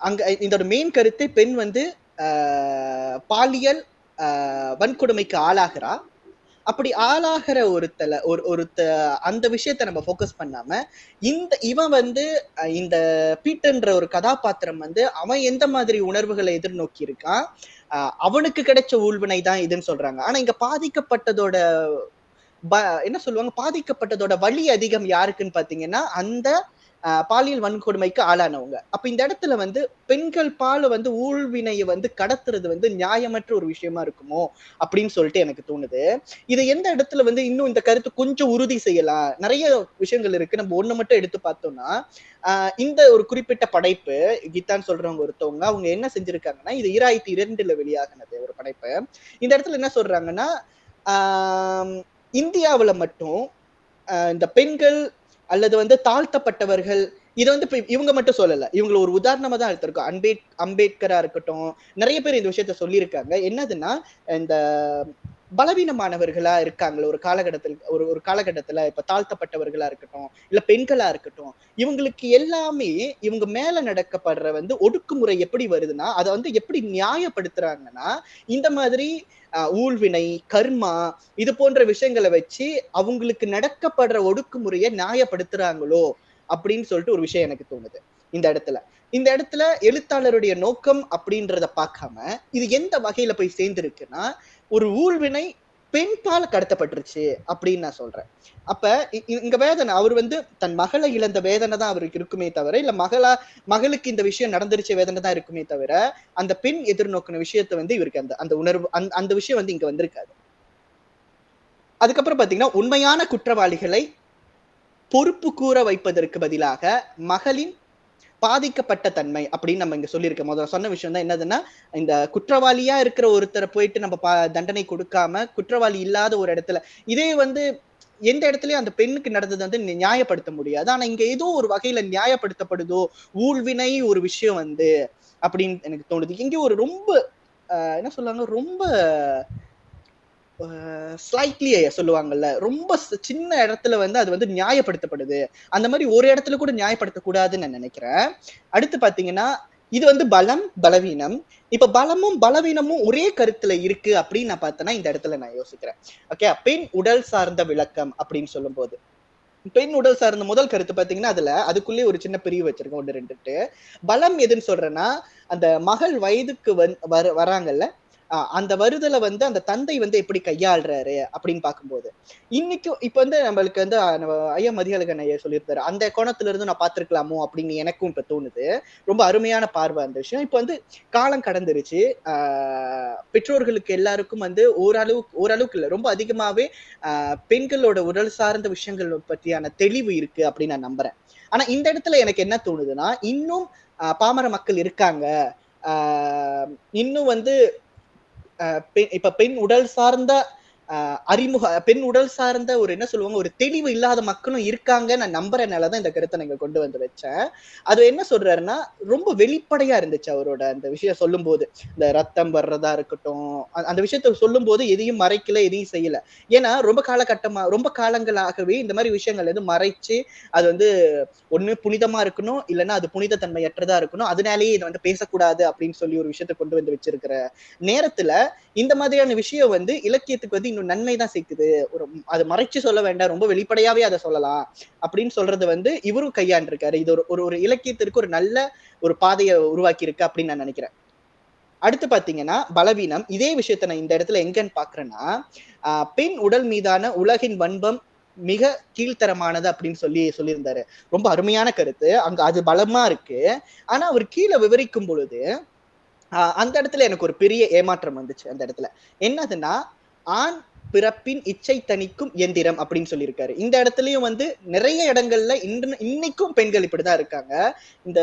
அங்க இதோட மெயின் கருத்து பெண் வந்து பாலியல் வன்கொடுமைக்கு ஆளாகிறா. அப்படி ஆளாகிற ஒருத்த அந்த விஷயத்த நம்ம ஃபோக்கஸ் பண்ணாம இவன் வந்து இந்த பீட்டர்ன்ற ஒரு கதாபாத்திரம் வந்து அவன் எந்த மாதிரி உணர்வுகளை எதிர்நோக்கி இருக்கான், அவனுக்கு கிடைச்ச ஊழ்வினை தான் இதுன்னு சொல்றாங்க. ஆனா இங்க பாதிக்கப்பட்டதோட என்ன சொல்லுவாங்க, பாதிக்கப்பட்டதோட வலி அதிகம் யாருக்குன்னு பாத்தீங்கன்னா அந்த பாலியல் வன்கொடுமைக்கு ஆளானவங்க. அப்ப இந்த இடத்துல வந்து பெண்கள் பால் வந்து ஊழ்வினையை வந்து கடத்துறது வந்து நியாயமற்ற ஒரு விஷயமா இருக்குமோ அப்படின்னு சொல்லிட்டு எனக்கு தோணுது. இது எந்த இடத்துல வந்து இன்னும் இந்த கருத்து கொஞ்சம் உறுதி செய்யலாம், நிறைய விஷயங்கள் இருக்கு. நம்ம ஒண்ணு மட்டும் எடுத்து பார்த்தோம்னா இந்த ஒரு குறிப்பிட்ட படைப்பு கீதான்னு சொல்றவங்க ஒருத்தவங்க அவங்க என்ன செஞ்சிருக்காங்கன்னா, இது 2002 வெளியாகினது ஒரு படைப்பு. இந்த இடத்துல என்ன சொல்றாங்கன்னா, இந்தியாவுல மட்டும் இந்த பெண்கள் அல்லது வந்து தாழ்த்தப்பட்டவர்கள் இதை வந்து இவங்க மட்டும் சொல்லல, இவங்களை ஒரு உதாரணமா தான் எடுத்திருக்கோம். அம்பேத்கரா இருக்கட்டும், நிறைய பேர் இந்த விஷயத்த சொல்லியிருக்காங்க. என்னதுன்னா இந்த பலவீனமானவர்களா இருக்காங்களே ஒரு காலகட்டத்துல இப்ப தாழ்த்தப்பட்டவர்களா இருக்கட்டும் இல்ல பெண்களா இருக்கட்டும், இவங்களுக்கு எல்லாமே இவங்க மேல நடக்கப்படுற வந்து ஒடுக்குமுறை எப்படி வருதுன்னா அதை வந்து எப்படி நியாயப்படுத்துறாங்கன்னா இந்த மாதிரி ஊழ்வினை கர்மா இது போன்ற விஷயங்களை வச்சு அவங்களுக்கு நடக்கப்படுற ஒடுக்குமுறையை நியாயப்படுத்துறாங்களோ அப்படின்னு சொல்லிட்டு ஒரு விஷயம் எனக்கு தோணுது. இந்த இடத்துல எழுத்தாளருடைய நோக்கம் அப்படின்றத பார்க்காம இது எந்த வகையில போய் சேர்ந்திருக்குன்னா, ஒரு ஊழ்வினை பெண் பால் கடத்தப்பட்டுருச்சு அப்படின்னு நான் சொல்றேன். அப்ப இங்க வேதனை அவர் வந்து தன் மகளை இழந்த வேதனை தான் அவருக்கு இருக்குமே தவிர இல்ல மகளுக்கு இந்த விஷயம் நடந்துருச்ச வேதனை தான் இருக்குமே தவிர அந்த பெண் எதிர்நோக்கின விஷயத்த வந்து இவருக்கு அந்த உணர்வு அந்த விஷயம் வந்து இங்க வந்திருக்காது. அதுக்கப்புறம் பாத்தீங்கன்னா உண்மையான குற்றவாளிகளை பொறுப்பு கூற வைப்பதற்கு பதிலாக மகளின் பாதிக்கப்பட்ட தன்மை அப்படின்னு நம்ம இங்க சொல்லியிருக்க முதல்ல சொன்ன விஷயம் தான் என்னதுன்னா, இந்த குற்றவாளியா இருக்கிற ஒருத்தரை போயிட்டு நம்ம தண்டனை கொடுக்காம குற்றவாளி இல்லாத ஒரு இடத்துல இதே வந்து எந்த இடத்துலயும் அந்த பெண்ணுக்கு நடந்தது வந்து நியாயப்படுத்த முடியாது. ஆனா இங்க ஏதோ ஒரு வகையில நியாயப்படுத்தப்படுதோ ஊழ்வினை ஒரு விஷயம் வந்து அப்படின்னு எனக்கு தோணுது. இங்க ஒரு ரொம்ப என்ன சொல்லுவாங்க, ரொம்ப ஸ்லைட்லி சொல்லுவாங்கல்ல, ரொம்ப சின்ன இடத்துல வந்து அது வந்து நியாயப்படுத்தப்படுது. அந்த மாதிரி ஒரு இடத்துல கூட நியாயப்படுத்தக்கூடாதுன்னு நான் நினைக்கிறேன். அடுத்து பாத்தீங்கன்னா, இது வந்து பலம் பலவீனம். இப்ப பலமும் பலவீனமும் ஒரே கருத்துல இருக்கு அப்படின்னு நான் பார்த்தேன்னா இந்த இடத்துல நான் யோசிக்கிறேன். ஓகே, பெண் உடல் சார்ந்த விளக்கம் அப்படின்னு சொல்லும் போது, பெண் உடல் சார்ந்த முதல் கருத்து பாத்தீங்கன்னா அதுக்குள்ளே ஒரு சின்ன பிரிவு வச்சிருக்கோம், 1 2. பலம் எதுன்னு சொல்றேன்னா, அந்த மகள் வயதுக்கு வராங்கல்ல, அந்த வருதலை வந்து அந்த தந்தை வந்து எப்படி கையாளுறாரு அப்படின்னு பார்க்கும்போது, இன்னைக்கும் இப்ப வந்து நம்மளுக்கு வந்து ஐயா மதியழகன் ஐயா சொல்லியிருந்தாரு, அந்த கோணத்துல இருந்து நான் பார்த்திருக்கலாமோ அப்படின்னு எனக்கும் இப்ப தோணுது. ரொம்ப அருமையான பார்வை அந்த விஷயம். இப்ப வந்து காலம் கடந்துருச்சு. பெற்றோர்களுக்கு எல்லாருக்கும் வந்து ஓரளவுக்கு இல்லை, ரொம்ப அதிகமாவே பெண்களோட உடல் சார்ந்த விஷயங்கள் பற்றியான தெளிவு இருக்கு அப்படின்னு நான் நம்புறேன். ஆனா இந்த இடத்துல எனக்கு என்ன தோணுதுன்னா, இன்னும் பாமர மக்கள் இருக்காங்க. இன்னும் வந்து இப்ப பெண் உடல் சார்ந்த பெண் உடல் சார்ந்த ஒரு என்ன சொல்லுவாங்க, ஒரு தெளிவு இல்லாத மக்களும் இருக்காங்க நான் நம்புறனாலதான் இந்த கருத்தை நீங்க கொண்டு வந்து வச்சேன். அது என்ன சொல்றாருன்னா, ரொம்ப வெளிப்படையா இருந்துச்சு அவரோட அந்த விஷயம் சொல்லும் போது. இந்த ரத்தம் வர்றதா இருக்கட்டும், அந்த விஷயத்த சொல்லும் போது எதையும் மறைக்கல, எதையும் செய்யல. ஏன்னா ரொம்ப காலங்களாகவே இந்த மாதிரி விஷயங்கள் எதுவும் மறைச்சு அது வந்து ஒண்ணு புனிதமா இருக்கணும், இல்லைன்னா அது புனித தன்மையற்றதா இருக்கணும், அதனாலேயே இதை வந்து பேசக்கூடாது அப்படின்னு சொல்லி ஒரு விஷயத்த கொண்டு வந்து வச்சிருக்கிற நேரத்துல இந்த மாதிரியான விஷயம் வந்து இலக்கியத்துக்கு வந்து இன்னும் நன்மை தான் சேர்க்குது. அது மறைச்சு சொல்ல வேண்டாம், ரொம்ப வெளிப்படையாவே அதை சொல்லலாம் அப்படின்னு சொல்றது வந்து இவரும் கையாண்டிருக்காரு. இது ஒரு இலக்கியத்திற்கு ஒரு நல்ல ஒரு பாதையை உருவாக்கி இருக்கு அப்படின்னு நான் நினைக்கிறேன். அடுத்து பாத்தீங்கன்னா பலவீனம். இதே விஷயத்த நான் இந்த இடத்துல எங்கன்னு பாக்குறேன்னா, பெண் உடல் மீதான உலகின் வன்பம் மிக கீழ்த்தரமானது அப்படின்னு சொல்லியிருந்தாரு. ரொம்ப அருமையான கருத்து. அங்க அது பலமா இருக்கு. ஆனா அவர் கீழே விவரிக்கும் பொழுது அந்த இடத்துல எனக்கு ஒரு பெரிய ஏமாற்றம் வந்துச்சு. அந்த இடத்துல என்னதுன்னா, ஆண் பிறப்பின் இச்சை தணிக்கும் எந்திரம் அப்படின்னு சொல்லியிருக்காரு. இந்த இடத்துலயும் வந்து நிறைய இடங்கள்ல இன்னைக்கும் பெண்கள் இப்படிதான் இருக்காங்க. இந்த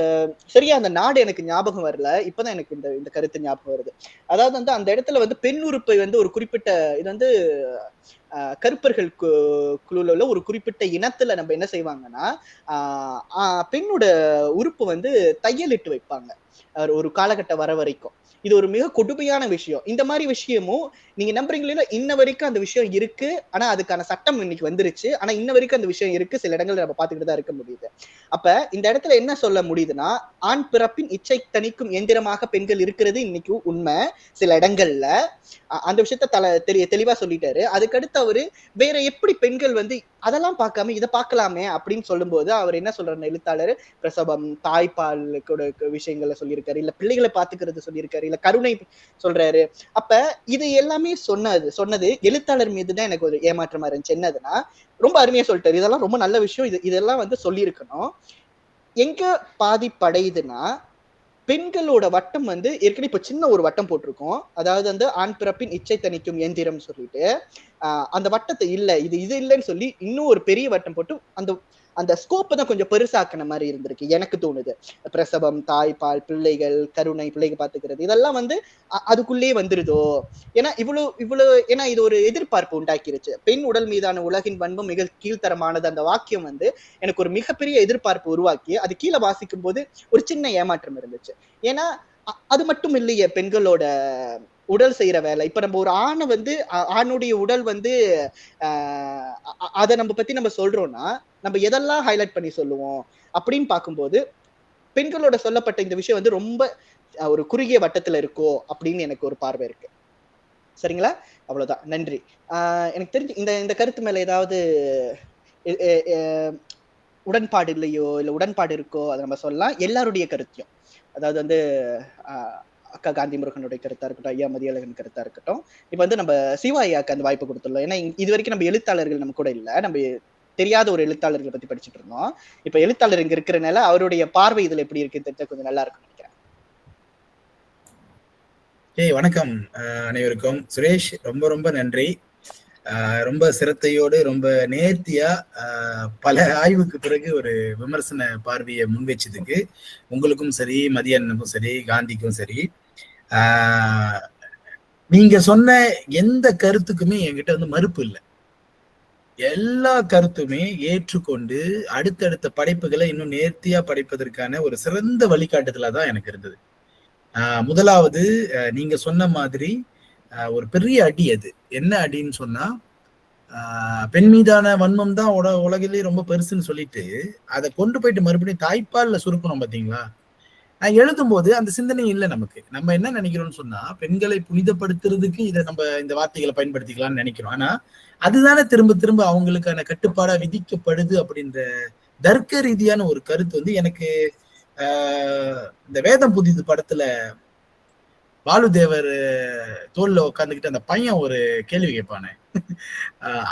சரியா அந்த நாடு எனக்கு ஞாபகம் வரல, இப்பதான் எனக்கு இந்த கருத்து ஞாபகம் வருது. அதாவது வந்து அந்த இடத்துல வந்து பெண் உறுப்பை வந்து ஒரு குறிப்பிட்ட இது வந்து கருப்பர்கள் குழுல உள்ள ஒரு குறிப்பிட்ட இனத்துல நம்ம என்ன செய்வாங்கன்னா, பெண்ணோட உறுப்பு வந்து தையலிட்டு வைப்பாங்க ஒரு காலகட்டம் வர வரைக்கும். இது ஒரு மிக கொடுமையான விஷயம். இந்த மாதிரி விஷயமும் நீங்க நம்புறீங்களா, இன்ன வரைக்கும் அந்த விஷயம் இருக்கு. ஆனா அதுக்கான சட்டம் இன்னைக்கு வந்துருச்சு. ஆனா இன்ன வரைக்கும் அந்த விஷயம் இருக்கு. சில இடங்கள்ல நம்ம பார்த்துக்கிட்டு தான் இருக்க முடியுது. அப்ப இந்த இடத்துல என்ன சொல்ல முடியுதுன்னா, ஆண் பிறப்பின் இச்சை தணிக்கும் எந்திரமாக பெண்கள் இருக்கிறது இன்னைக்கு உண்மை. சில இடங்கள்ல அந்த விஷயத்த தெளிவா சொல்லிட்டாரு. அதுக்கடுத்து அவரு வேற எப்படி பெண்கள் வந்து அதெல்லாம் பார்க்காம இதை பார்க்கலாமே அப்படின்னு சொல்லும் போது அவர் என்ன சொல்றாரு, எழுத்தாளர் பிரசவம், தாய்ப்பால் விஷயங்களை சொல்லியிருக்காரு, இல்ல பிள்ளைகளை பாத்துக்கிறது சொல்லியிருக்காரு, இல்ல கருணை சொல்றாரு. அப்ப இது எல்லாமே சொன்னது எழுத்தாளர் மீதுதான் எனக்கு ஒரு ஏமாற்றமா இருந்துச்சு. என்னதுன்னா, ரொம்ப அருமையா சொல்லிட்டாரு, இதெல்லாம் ரொம்ப நல்ல விஷயம், இதெல்லாம் வந்து சொல்லியிருக்கணும். எங்க பாதிப்படையுதுன்னா, பெண்களோட வட்டம் வந்து ஏற்கனவே இப்ப சின்ன ஒரு வட்டம் போட்டிருக்கோம். அதாவது வந்து ஆண் பிறப்பின் இச்சை தணிக்கும் எந்திரம் சொல்லிட்டு அந்த வட்டத்தை இல்ல இது இல்லைன்னு சொல்லி இன்னும் ஒரு பெரிய வட்டம் போட்டு அந்த ஸ்கோப்பை தான் கொஞ்சம் பெருசாக்கின மாதிரி இருந்திருக்கு எனக்கு தோணுது. பிரசவம், தாய்ப்பால், பிள்ளைகள், கருணை, பிள்ளைகள் பாத்துக்கிறது, இதெல்லாம் வந்து அதுக்குள்ளே வந்துருதோ. ஏன்னா ஏன்னா இது ஒரு எதிர்பார்ப்பு உண்டாக்கிருச்சு. பெண் உடல் மீதான உலகின் பண்பும் மிக கீழ்த்தரமானது அந்த வாக்கியம் வந்து எனக்கு ஒரு மிகப்பெரிய எதிர்பார்ப்பு உருவாக்கி அது கீழே வாசிக்கும் போது ஒரு சின்ன ஏமாற்றம் இருந்துச்சு. ஏன்னா அது மட்டும் இல்லையே பெண்களோட உடல் செய்யற வேலை. இப்ப நம்ம ஒரு ஆணை வந்து ஆணுடைய உடல் வந்து அதை நம்ம பத்தி நம்ம சொல்றோம்னா நம்ம எதெல்லாம் ஹைலைட் பண்ணி சொல்லுவோம் அப்படின்னு பார்க்கும்போது பெண்களோட சொல்லப்பட்ட இந்த விஷயம் வந்து ரொம்ப ஒரு குறுகிய வட்டத்துல இருக்கோ அப்படின்னு எனக்கு ஒரு பார்வை இருக்கு. சரிங்களா? அவ்வளவுதான், நன்றி. எனக்கு தெரிஞ்சு இந்த கருத்து மேல ஏதாவது உடன்பாடு இல்லையோ இல்ல உடன்பாடு இருக்கோ அதை நம்ம சொல்லலாம். எல்லாருடைய கருத்தையும், அதாவது வந்து அக்கா காந்தி முருகனுடைய கருத்தா இருக்கட்டும், ஐயா மதியழகன் கருத்தா இருக்கட்டும். இப்ப வந்து நம்ம சிவா ஐயாக்கு அந்த வாய்ப்பு கொடுத்துள்ளோம். ஏன்னா இது வரைக்கும் நம்ம எழுத்தாளர்கள் நம்ம கூட இல்ல, நம்ம தெரியாத ஒரு எழுத்தாளர்களை பத்தி படிச்சுட்டு இருந்தோம். இப்ப எழுத்தாளர் இங்க இருக்கிறனால அவருடைய பார்வை இதுல எப்படி இருக்குன்னு தெரிஞ்சா கொஞ்சம் நல்லா இருக்கும் நினைக்கிறேன். வணக்கம் அனைவருக்கும். சுரேஷ், ரொம்ப ரொம்ப நன்றி. ரொம்ப சிரத்தையோடு ரொம்ப நேர்த்தியா பல ஆய்வுக்கு பிறகு ஒரு விமர்சன பார்வையை முன் வச்சதுக்கு உங்களுக்கும் சரி, மதியனுக்கும் சரி, காந்திக்கும் சரி, நீங்க சொன்ன எந்த கருத்துக்குமே என்கிட்ட வந்து மறுப்பு இல்லை. எல்லா கருத்துமே ஏற்றுக்கொண்டு அடுத்தடுத்த படைப்புகளை இன்னும் நேர்த்தியா படைப்பதற்கான ஒரு சிறந்த வழிகாட்டுதலா தான் எனக்கு இருந்தது. முதலாவது நீங்க சொன்ன மாதிரி ஒரு பெரிய அடி. அது என்ன அடின்னு சொன்னா, பெண் மீதான வன்மம் தான் உலகிலேயே ரொம்ப பெருசுன்னு சொல்லிட்டு அதை கொண்டு போயிட்டு மறுபடியும் தாய்ப்பால்ல சுருக்கணும் பாத்தீங்களா. நான் எழுதும் போது அந்த சிந்தனை இல்லை நமக்கு. நம்ம என்ன நினைக்கிறோம்னு சொன்னா, பெண்களை புனிதப்படுத்துறதுக்கு இதை நம்ம இந்த வார்த்தைகளை பயன்படுத்திக்கலாம்னு நினைக்கிறோம். ஆனா அதுதானே திரும்ப திரும்ப அவங்களுக்கான கட்டுப்பாடா விதிக்கப்படுது அப்படின்ற தர்க்க ரீதியான ஒரு கருத்து வந்து எனக்கு இந்த வேதம் புதிது படத்துல பாலுதேவர் தோல்ல உட்காந்துக்கிட்டு அந்த பையன் ஒரு கேள்வி கேட்பானே,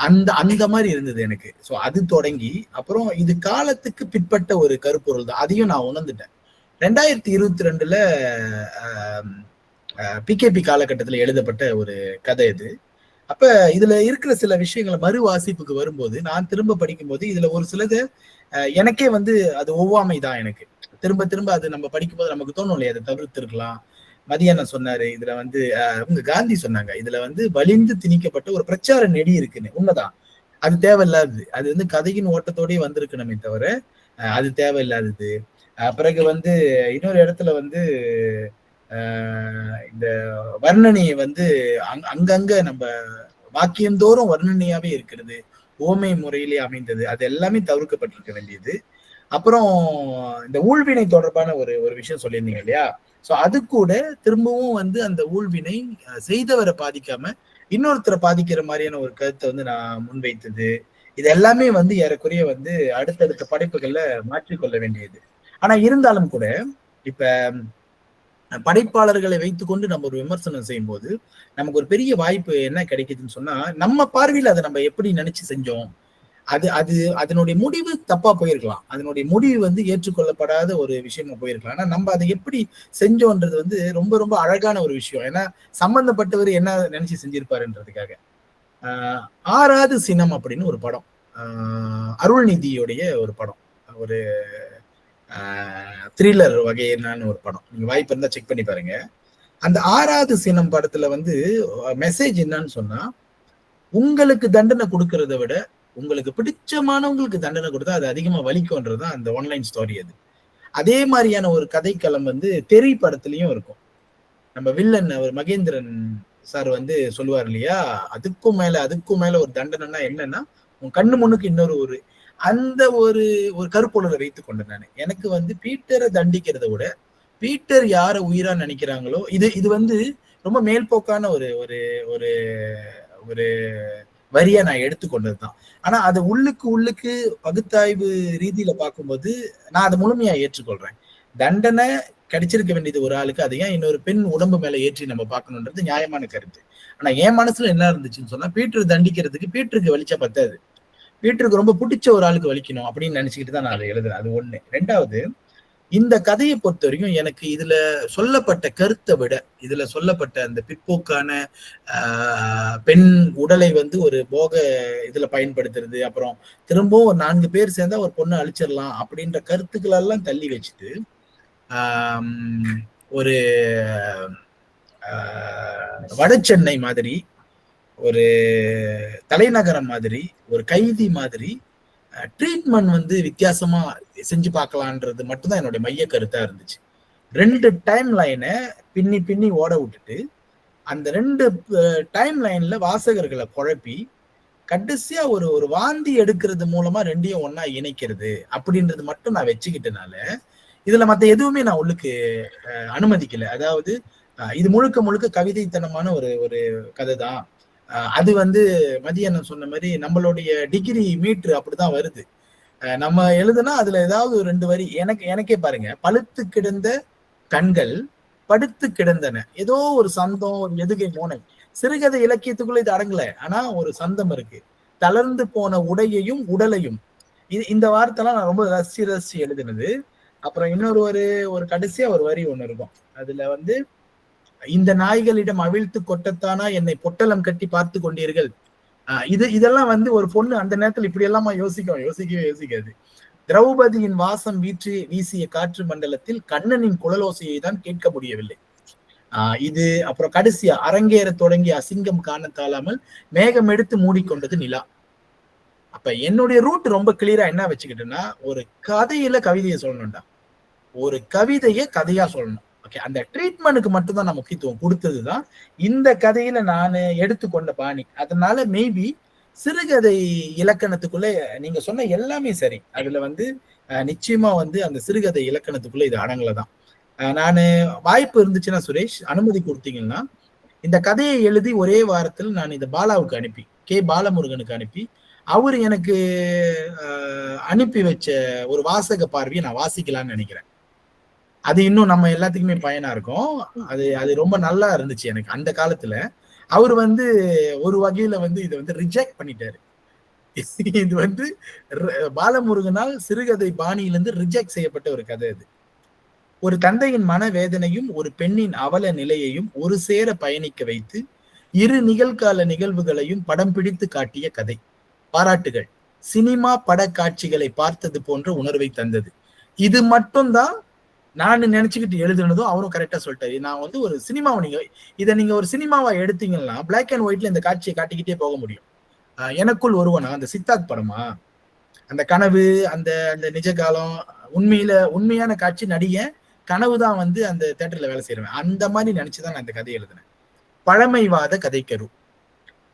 அந்த அந்த மாதிரி இருந்தது எனக்கு. ஸோ அது தொடங்கி அப்புறம் இது காலத்துக்கு பிற்பட்ட ஒரு கருப்பொருள் தான், அதையும் நான் உணர்ந்துட்டேன். 2022 பிகேபி காலகட்டத்தில் எழுதப்பட்ட ஒரு கதை இது. அப்ப இதுல இருக்கிற சில விஷயங்களை மறு வாசிப்புக்கு வரும்போது நான் திரும்ப படிக்கும் போது இதுல ஒரு சிலது எனக்கே வந்து அது ஒவ்வாமை தான். எனக்கு திரும்ப திரும்ப அது நம்ம படிக்கும் போது நமக்கு தோணும் இல்லையா, அதை தவிர்த்து இருக்கலாம். மதியானம் சொன்னாரு இதுல வந்து உங்க காந்தி சொன்னாங்க, இதுல வந்து வலிந்து திணிக்கப்பட்ட ஒரு பிரச்சார நெடி இருக்குன்னு. உண்மைதான், அது தேவையில்லாதது. அது வந்து கதையின் ஓட்டத்தோடய வந்திருக்கணுமே தவிர அது தேவையில்லாதது. பிறகு வந்து இன்னொரு இடத்துல வந்து இந்த வர்ணனையை வந்து அங்கங்க நம்ம வாக்கியந்தோறும் வர்ணனையாவே இருக்கிறது, ஓமை முறையிலே அமைந்தது, அது எல்லாமே தவிர்க்கப்பட்டிருக்க வேண்டியது. அப்புறம் இந்த ஊழ்வினை தொடர்பான ஒரு விஷயம் சொல்லியிருந்தீங்க இல்லையா. சோ அது கூட திரும்பவும் வந்து அந்த ஊழ்வினை செய்தவரை பாதிக்காம இன்னொருத்தரை பாதிக்கிற மாதிரியான ஒரு கருத்தை வந்து நான் முன்வைத்தது. இது எல்லாமே வந்து ஏறக்குறைய வந்து அடுத்தடுத்த படைப்புகள்ல மாற்றிக்கொள்ள வேண்டியது. ஆனா இருந்தாலும் கூட இப்ப படைப்பாளர்களை வைத்துக்கொண்டு நம்ம ஒரு விமர்சனம் செய்யும் போது நமக்கு ஒரு பெரிய வாய்ப்பு என்ன கிடைக்குதுன்னு சொன்னா, நம்ம பார்வையில் அதை நம்ம எப்படி நினைச்சு செஞ்சோம், அதனுடைய முடிவு தப்பா போயிருக்கலாம், அதனுடைய முடிவு வந்து ஏற்றுக்கொள்ளப்படாத ஒரு விஷயமா போயிருக்கலாம். ஆனா நம்ம அதை எப்படி செஞ்சோன்றது வந்து ரொம்ப ரொம்ப அழகான ஒரு விஷயம். ஏன்னா சம்பந்தப்பட்டவர் என்ன நினைச்சு செஞ்சிருப்பாருன்றதுக்காக. ஆறாவது சினம் அப்படின்னு ஒரு படம், அருள்நிதியோடைய ஒரு படம், ஒரு த்ரில்லர் வகையிலான ஒரு படம். நீங்க வாய்ப்பு இருந்தா செக் பண்ணி பாருங்க. அந்த ஆறாவது சினம் படத்துல வந்து மெசேஜ் என்னன்னு சொன்னா, உங்களுக்கு தண்டனை கொடுக்கறத விட உங்களுக்கு பிடிச்சமானவங்களுக்கு தண்டனை கொடுத்தா அது அதிகமா வலிக்கும்ன்றதுதான் அந்த ஆன்லைன் ஸ்டோரி. அது அதே மாதிரியான ஒரு கதைக்களம் வந்து தெரி படத்துலயும் இருக்கும். நம்ம வில்லன் அவர் மகேந்திரன் சார் வந்து சொல்லுவார் இல்லையா, அதுக்கும் மேல ஒரு தண்டனைன்னா என்னன்னா, உன் கண்ணு முன்னுக்கு இன்னொரு அந்த ஒரு கருப்பொருளை வைத்துக் கொண்டேன் நான். எனக்கு வந்து பீட்டரை தண்டிக்கிறத விட பீட்டர் யார உயிரா நினைக்கிறாங்களோ, இது வந்து ரொம்ப மேல்போக்கான ஒரு ஒரு ஒரு வரியா நான் எடுத்துக்கொண்டதுதான். ஆனா அது உள்ளுக்கு பகுத்தாய்வு ரீதியில பார்க்கும்போது நான் அதை முழுமையா ஏற்றுக்கொள்றேன். தண்டனை கிடைச்சிருக்க வேண்டியது ஒரு ஆளுக்கு, அதை ஏன் இன்னொரு பெண் உடம்பு மேல ஏற்றி நம்ம பார்க்கணுன்றது நியாயமான கருத்து. ஆனா என் மனசுல என்ன இருந்துச்சுன்னு சொன்னா, பீட்டர் தண்டிக்கிறதுக்கு பீட்டருக்கு வலிச்சா பத்தாது, பீட்டருக்கு ரொம்ப பிடிச்ச ஒரு ஆளுக்கு வலிக்கணும் அப்படின்னு நினைச்சுக்கிட்டு தான் நான் அதை எழுதுறேன். அது ஒண்ணு. ரெண்டாவது, இந்த கதையை பொறுத்த வரைக்கும் எனக்கு இதுல சொல்லப்பட்ட கருத்தை விட இதுல சொல்லப்பட்ட அந்த பிற்போக்கான பெண் உடலை வந்து ஒரு போக இதுல பயன்படுத்துறது, அப்புறம் திரும்பவும் ஒரு 4 பேர் சேர்ந்தா ஒரு பொண்ணை அழிச்சிடலாம் அப்படின்ற கருத்துக்கள் எல்லாம் தள்ளி வச்சுட்டு ஒரு வடசென்னை மாதிரி, ஒரு தலைநகரம் மாதிரி, ஒரு கைதி மாதிரி ட்ரீட்மெண்ட் வந்து வித்தியாசமா செஞ்சு பார்க்கலான்றது மட்டும்தான் என்னுடைய மைய கருத்தா இருந்துச்சு. 2 டைம் லைனை பின்னி ஓட விட்டுட்டு அந்த 2 டைம் லைன்ல வாசகர்களை குழப்பி கடைசியா ஒரு வாந்தி எடுக்கிறது மூலமா 2ஐயும் ஒன்னா இணைக்கிறது அப்படின்றது மட்டும் நான் வச்சுக்கிட்டனால இதுல மத்த எதுவுமே நான் உள்ளுக்கு அனுமதிக்கல. அதாவது இது முழுக்க கவிதைத்தனமான ஒரு கதை தான். அது வந்து மதியானம் சொன்ன மாதிரி நம்மளுடைய டிகிரி மீட்ரு அப்படிதான் வருது. நம்ம எழுதுனா அதுல ஏதாவது 2 வரி எனக்கே பாருங்க, பழுத்து கிடந்த கண்கள் படுத்து கிடந்தன, ஏதோ ஒரு சந்தம், ஒரு எதுகை மோனை. சிறுகதை இலக்கியத்துக்குள்ள இது அடங்கல, ஆனா ஒரு சந்தம் இருக்கு. தளர்ந்து போன உடையையும் உடலையும், இந்த வார்த்தைலாம் நான் ரொம்ப ரசிச்சு எழுதினது. அப்புறம் இன்னொரு ஒரு கடைசியா ஒரு வரி ஒண்ணு இருக்கும், அதுல வந்து இந்த நாய்களிடம் அவிழ்த்து கொட்டத்தானா என்னை பொட்டலம் கட்டி பார்த்து கொண்டீர்கள். இதெல்லாம் வந்து ஒரு பொண்ணு அந்த நேரத்துல இப்படி எல்லாமா யோசிக்காது. திரௌபதியின் வாசம் வீசிய காற்று மண்டலத்தில் கண்ணனின் குழலோசையை தான் கேட்க முடியவில்லை. இது அப்புறம் கடைசியா அரங்கேற தொடங்கிய அசிங்கம் காண தாழாமல் மேகம் எடுத்து மூடிக்கொண்டது நிலா. அப்ப என்னுடைய ரூட் ரொம்ப கிளியரா என்ன வச்சுக்கிட்டேன்னா, ஒரு கதையில கவிதையை சொல்லணும்டா, ஒரு கவிதையை கதையா சொல்லணும். ஓகே, அந்த ட்ரீட்மெண்ட்டுக்கு மட்டும்தான் நான் முக்கியத்துவம் கொடுத்ததுதான் இந்த கதையில நான் எடுத்துக்கொண்ட பாணி. அதனால மேபி சிறுகதை இலக்கணத்துக்குள்ள நீங்க சொன்ன எல்லாமே சரி. அதுல வந்து நிச்சயமா வந்து அந்த சிறுகதை இலக்கணத்துக்குள்ள இது அடங்கலதான். நான் வாய்ப்பு இருந்துச்சுன்னா சுரேஷ், அனுமதி கொடுத்தீங்கன்னா, இந்த கதையை எழுதி ஒரே வாரத்தில் நான் இதை பாலாவுக்கு அனுப்பி, கே பாலமுருகனுக்கு அனுப்பி, அவரு எனக்கு அனுப்பி வச்ச ஒரு வாசக பார்வையை நான் வாசிக்கலாம்னு நினைக்கிறேன். அது இன்னும் நம்ம எல்லாத்துக்குமே பயனா இருக்கும். அது ரொம்ப நல்லா இருந்துச்சு எனக்கு. அந்த காலத்துல அவர் வந்து ஒரு வகையில வந்து இதை வந்து ரிஜெக்ட் பண்ணிட்டாரு. இது வந்து பாலமுருகனால் சிறுகதை பாணியிலிருந்து ரிஜெக்ட் செய்யப்பட்ட ஒரு கதை. அது ஒரு தந்தையின் மனவேதனையும் ஒரு பெண்ணின் அவல நிலையையும் ஒரு சேர பயணிக்க வைத்து இரு நிகழ்கால நிகழ்வுகளையும் படம் பிடித்து காட்டிய கதை. பாராட்டுகள். சினிமா பட காட்சிகளை பார்த்தது போன்ற உணர்வை தந்தது. இது மட்டும்தான் நான் நினைச்சுக்கிட்டு எழுதுனதும் அவரும் கரெக்டா சொல்லிட்டாரு. நான் வந்து ஒரு சினிமாவை நீங்க ஒரு சினிமாவா எடுத்தீங்கன்னா பிளாக் அண்ட் ஒயிட்ல இந்த காட்சியை காட்டிக்கிட்டே போக முடியும். எனக்குள் ஒருவனா அந்த சித்தார்த் படமா, அந்த கனவு, அந்த அந்த நிஜ காலம், உண்மையான காட்சி, நடிகை கனவுதான் வந்து அந்த தியேட்டர்ல வேலை செய்யறேன். அந்த மாதிரி நினைச்சுதான் நான் இந்த கதையை எழுதினேன். பழமைவாத கதைக்கரு,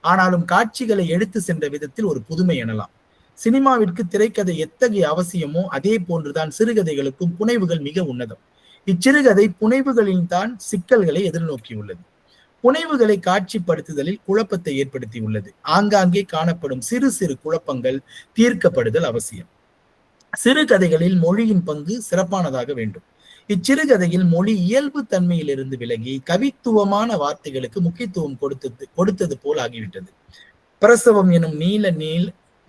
ஆனாலும் காட்சிகளை எடுத்து சென்ற விதத்தில் ஒரு புதுமை எனலாம். சினிமாவிற்கு திரைக்கதை எத்தகைய அவசியமோ அதே போன்றுதான் சிறுகதைகளுக்கும் புனைவுகள் மிக உன்னதம். இச்சிறுகதை புனைவுகளில் தான் சிக்கல்களை எதிர்நோக்கியுள்ளது. புனைவுகளை காட்சிப்படுத்துதலில் குழப்பத்தை ஏற்படுத்தியுள்ளது. ஆங்காங்கே காணப்படும் சிறு சிறு குழப்பங்கள் தீர்க்கப்படுதல் அவசியம். சிறுகதைகளில் மொழியின் பங்கு சிறப்பானதாக வேண்டும். இச்சிறுகதையில் மொழி இயல்பு தன்மையிலிருந்து விலகி கவித்துவமான வார்த்தைகளுக்கு முக்கியத்துவம் கொடுத்தது போல் ஆகிவிட்டது. பிரசவம் எனும்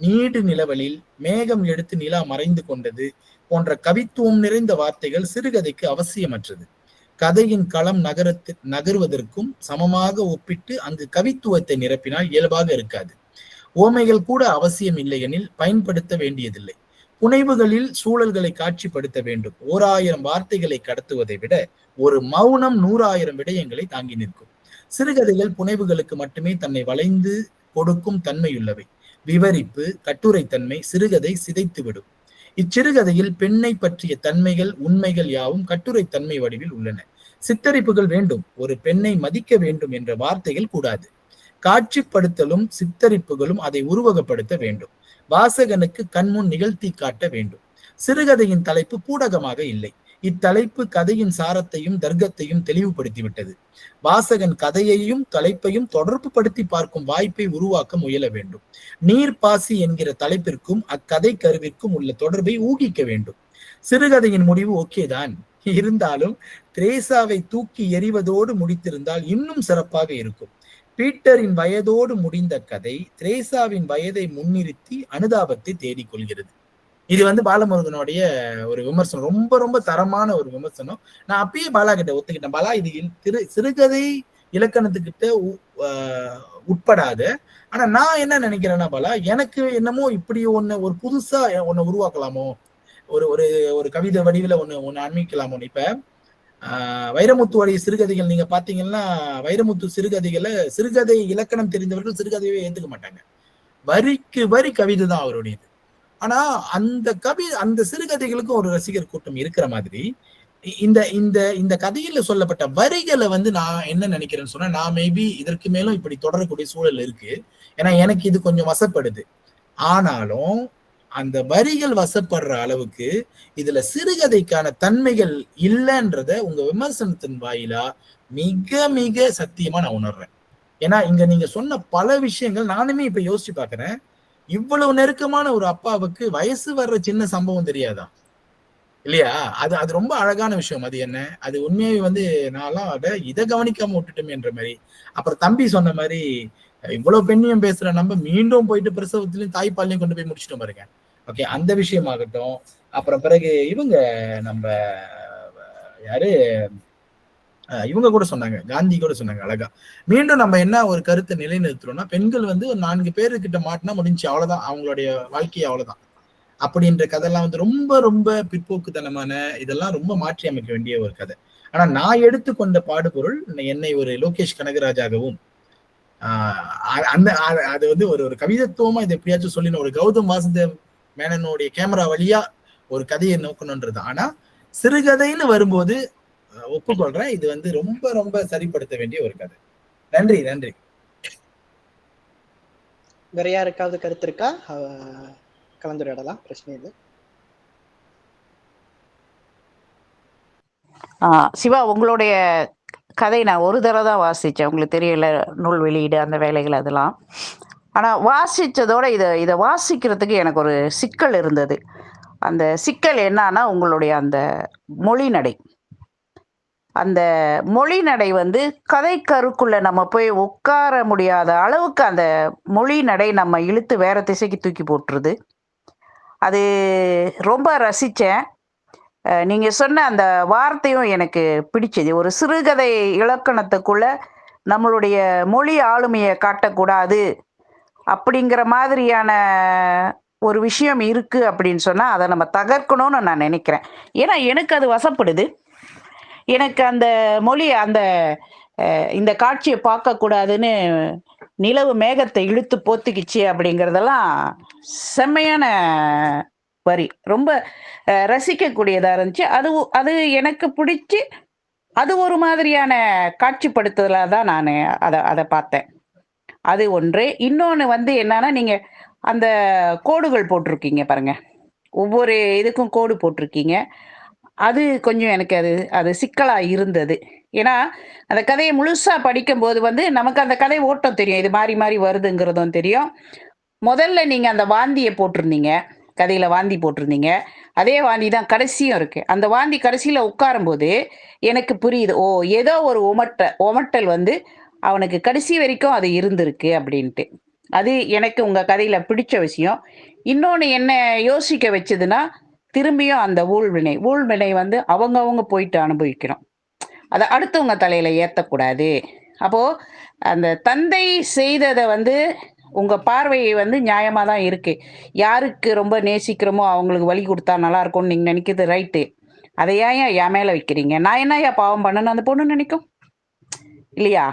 நீடு நிலவலில் மேகம் எடுத்து நிலா மறைந்து கொண்டது போன்ற கவித்துவம் நிறைந்த வார்த்தைகள் சிறுகதைக்கு அவசியமற்றது. கதையின் களம் நகர்வதற்கும் சமமாக ஒப்பிட்டு அங்கு கவித்துவத்தை நிரப்பினால் இயல்பாக இருக்காது. ஓமைகள் கூட அவசியம் இல்லை எனில் பயன்படுத்த வேண்டியதில்லை. புனைவுகளில் சூழல்களை காட்சிப்படுத்த வேண்டும். 1000 வார்த்தைகளை கடத்துவதை விட ஒரு மௌனம் 100,000 விடயங்களை தாங்கி நிற்கும். சிறுகதைகள் புனைவுகளுக்கு மட்டுமே தன்னை வளைந்து கொடுக்கும் தன்மையுள்ளவை. விவரிப்பு, கட்டுரைத்தன்மை சிறுகதை சிதைத்துவிடும். இச்சிறுகதையில் பெண்ணை பற்றிய தன்மைகள், உண்மைகள் யாவும் கட்டுரை தன்மை வடிவில் உள்ளன. சித்தரிப்புகள் வேண்டும், ஒரு பெண்ணை மதிக்க வேண்டும் என்ற வார்த்தைகள் கூடாது. காட்சிப்படுத்தலும் சித்தரிப்புகளும் அதை உருவகப்படுத்த வேண்டும். வாசகனுக்கு கண்முன் நிகழ்த்தி காட்ட வேண்டும். சிறுகதையின் தலைப்பு பூடகமாக இல்லை. இத்தலைப்பு கதையின் சாரத்தையும் தர்க்கத்தையும் தெளிவுபடுத்திவிட்டது. வாசகன் கதையையும் தலைப்பையும் தொடர்பு படுத்தி பார்க்கும் வாய்ப்பை உருவாக்க முயல வேண்டும். நீர்ப்பாசி என்கிற தலைப்பிற்கும் அக்கதை கருவிற்கும் உள்ள தொடர்பை ஊகிக்க வேண்டும். சிறுகதையின் முடிவு ஓகேதான், இருந்தாலும் திரேசாவை தூக்கி எறிவதோடு முடித்திருந்தால் இன்னும் சிறப்பாக இருக்கும். பீட்டரின் வயதோடு முடிந்த கதை திரேசாவின் வயதை முன்னிறுத்தி அனுதாபத்தை தேடிக்கொள்கிறது. இது வந்து பாலமுருகனுடைய ஒரு விமர்சனம், ரொம்ப ரொம்ப தரமான ஒரு விமர்சனம். நான் அப்பயே பாலா கிட்ட ஒத்துக்கிட்டேன். பாலா, இது சிறுகதை இலக்கணத்துக்கிட்ட உட்படாத. ஆனா நான் என்ன நினைக்கிறேன்னா பாலா, எனக்கு என்னமோ இப்படி ஒரு புதுசா ஒன்னு உருவாக்கலாமோ, ஒரு ஒரு கவிதை வடிவில் ஒன்னு அண்மிக்கலாமோ. இப்ப வைரமுத்துவோடைய சிறுகதைகள் நீங்க பாத்தீங்கன்னா, வைரமுத்து சிறுகதை இலக்கணம் தெரிந்தவர்கள் சிறுகதையை ஏத்துக்க மாட்டாங்க. வரிக்கு வரி கவிதை தான் அவருடையது. ஆனா அந்த சிறுகதைகளுக்கும் ஒரு ரசிகர் கூட்டம் இருக்கிற மாதிரி இந்த இந்த இந்த கதையில சொல்லப்பட்ட வரிகளை வந்து நான் என்ன நினைக்கிறேன்னு சொன்னா, நான் மேபி இதற்கு மேலும் இப்படி தொடரக்கூடிய சூழல் இருக்கு. ஏன்னா எனக்கு இது கொஞ்சம் வசப்படுது. ஆனாலும் அந்த வரிகள் வசப்படுற அளவுக்கு இதுல சிறுகதைக்கான தன்மைகள் இல்லைன்றத உங்க விமர்சனத்தின் வாயிலா மிக மிக சத்தியமா நான் உணர்றேன். ஏன்னா இங்க நீங்க சொன்ன பல விஷயங்கள் நானுமே இப்ப யோசிச்சு பாக்குறேன். இவ்வளவு நெருக்கமான ஒரு அப்பாவுக்கு வயசு வர்ற சின்ன சம்பவம் தெரியாதா இல்லையா? அது ரொம்ப அழகான விஷயம். அது என்ன, அது உண்மையாவே வந்து நான்லாம் இதை கவனிக்காம விட்டுட்டோமே என்ற மாதிரி. அப்புறம் தம்பி சொன்ன மாதிரி இவ்வளவு பெண்ணியம் பேசுற நம்ம மீண்டும் போயிட்டு பிரசவத்திலையும் தாய்ப்பாலையும் கொண்டு போய் முடிச்சிட்டோம் பாருங்க. ஓகே, அந்த விஷயமாகட்டும். அப்புறம் பிறகு இவங்க நம்ம யாரு இவங்க கூட சொன்னாங்க, காந்தி கூட சொன்னாங்க அழகா. மீண்டும் நம்ம என்ன ஒரு கருத்தை நிலைநிறுத்துறோம்னா, பெண்கள் வந்து ஒரு 4 பேருக்கிட்ட மாட்டினா முடிஞ்சு, அவ்வளவுதான், அவங்களுடைய வாழ்க்கையை அவ்வளவுதான் அப்படின்ற கதையெல்லாம் வந்து ரொம்ப ரொம்ப பிற்போக்குத்தனமான, இதெல்லாம் ரொம்ப மாற்றி அமைக்க வேண்டிய ஒரு கதை. ஆனா நான் எடுத்துக்கொண்ட பாடுபொருள் என்னை ஒரு லோகேஷ் கனகராஜாகவும் அது வந்து ஒரு கவிதத்துவமா இதை எப்படியாச்சும் சொல்லி ஒரு கௌதம் வாசுதேவ் மேனனுடைய கேமரா வழியா ஒரு கதையை நோக்கணுன்றது. ஆனா சிறுகதைன்னு வரும்போது ஒப்புக்கொள்றேன். இது வந்து ரொம்ப ரொம்ப சரிப்படுத்த வேண்டிய ஒரு கதை. நன்றி நன்றி. வேற யாருக்காவது கருத்து இருக்கா? கலந்துரையாடலாம், பிரச்சனை இல்லை. சிவா, உங்களுடைய கதை நான் ஒரு தடவை தான் வாசித்தேன். உங்களுக்கு தெரியல, நூல் வெளியீடு அந்த வேலைகள் அதெல்லாம். ஆனால் வாசித்ததோட இதை வாசிக்கிறதுக்கு எனக்கு ஒரு சிக்கல் இருந்தது. அந்த சிக்கல் என்னன்னா, உங்களுடைய அந்த மொழிநடை. அந்த மொழிநடை வந்து கதை கருக்குள்ள நம்ம போய் உட்கார முடியாத அளவுக்கு அந்த மொழிநடை நம்ம இழுத்து வேற திசைக்கு தூக்கி போட்டுருது. அது ரொம்ப ரசித்தேன். நீங்கள் சொன்ன அந்த வார்த்தையும் எனக்கு பிடிச்சது. ஒரு சிறுகதை இலக்கணத்துக்குள்ள நம்மளுடைய மொழி ஆளுமையை காட்டக்கூடாது அப்படிங்கிற மாதிரியான ஒரு விஷயம் இருக்குது அப்படின்னு சொன்னால் அதை நம்ம தகர்க்கணும்னு நான் நினைக்கிறேன். ஏன்னா எனக்கு அது வசப்படுது. எனக்கு அந்த மொழி அந்த இந்த காட்சியை பார்க்கக்கூடாதுன்னு நிலவு மேகத்தை இழுத்து போத்துக்கிச்சு அப்படிங்கிறதெல்லாம் செம்மையான வரி. ரொம்ப ரசிக்கக்கூடியதாக இருந்துச்சு. அது எனக்கு பிடிச்சி அது ஒரு மாதிரியான காட்சிப்படுத்துதலாக தான் நான் அதை பார்த்தேன். அது ஒன்று. இன்னொன்று வந்து என்னன்னா, நீங்கள் அந்த கோடுகள் போட்டிருக்கீங்க பாருங்க, ஒவ்வொரு இதுக்கும் கோடு போட்டிருக்கீங்க. அது கொஞ்சம் எனக்கு அது சிக்கலாக இருந்தது. ஏன்னா அந்த கதையை முழுசாக படிக்கும்போது வந்து நமக்கு அந்த கதை ஓட்டம் தெரியும், இது மாறி மாறி வருதுங்கிறதும் தெரியும். முதல்ல நீங்கள் அந்த வாந்தியை போட்டிருந்தீங்க, கதையில் வாந்தி போட்டிருந்தீங்க. அதே வாந்தி தான் கடைசியும் இருக்குது. அந்த வாந்தி கடைசியில் உட்காரும்போது எனக்கு புரியுது, ஓ ஏதோ ஒரு ஒமட்டல் வந்து அவனுக்கு கடைசி வரைக்கும் அது இருந்திருக்கு அப்படின்ட்டு. அது எனக்கு உங்கள் கதையில் பிடிச்ச விஷயம். இன்னொன்று என்ன யோசிக்க வச்சதுன்னா, திரும்பியும் அந்த ஊழ்வினை வந்து அவங்க போயிட்டு அனுபவிக்கணும், அதை அடுத்தவங்க தலையில் ஏற்றக்கூடாது. அப்போது அந்த தந்தை செய்ததை வந்து உங்கள் பார்வையை வந்து நியாயமாக தான் இருக்குது. யாருக்கு ரொம்ப நேசிக்கிறோமோ அவங்களுக்கு வழி கொடுத்தா நல்லாயிருக்கும்னு நீங்கள் நினைக்கிறது ரைட்டு. அதை ஏன் என் மேலே வைக்கிறீங்க? நான் என்ன பாவம் பண்ணணும்னு அந்த பொண்ணு நினைக்கும் இல்லையா?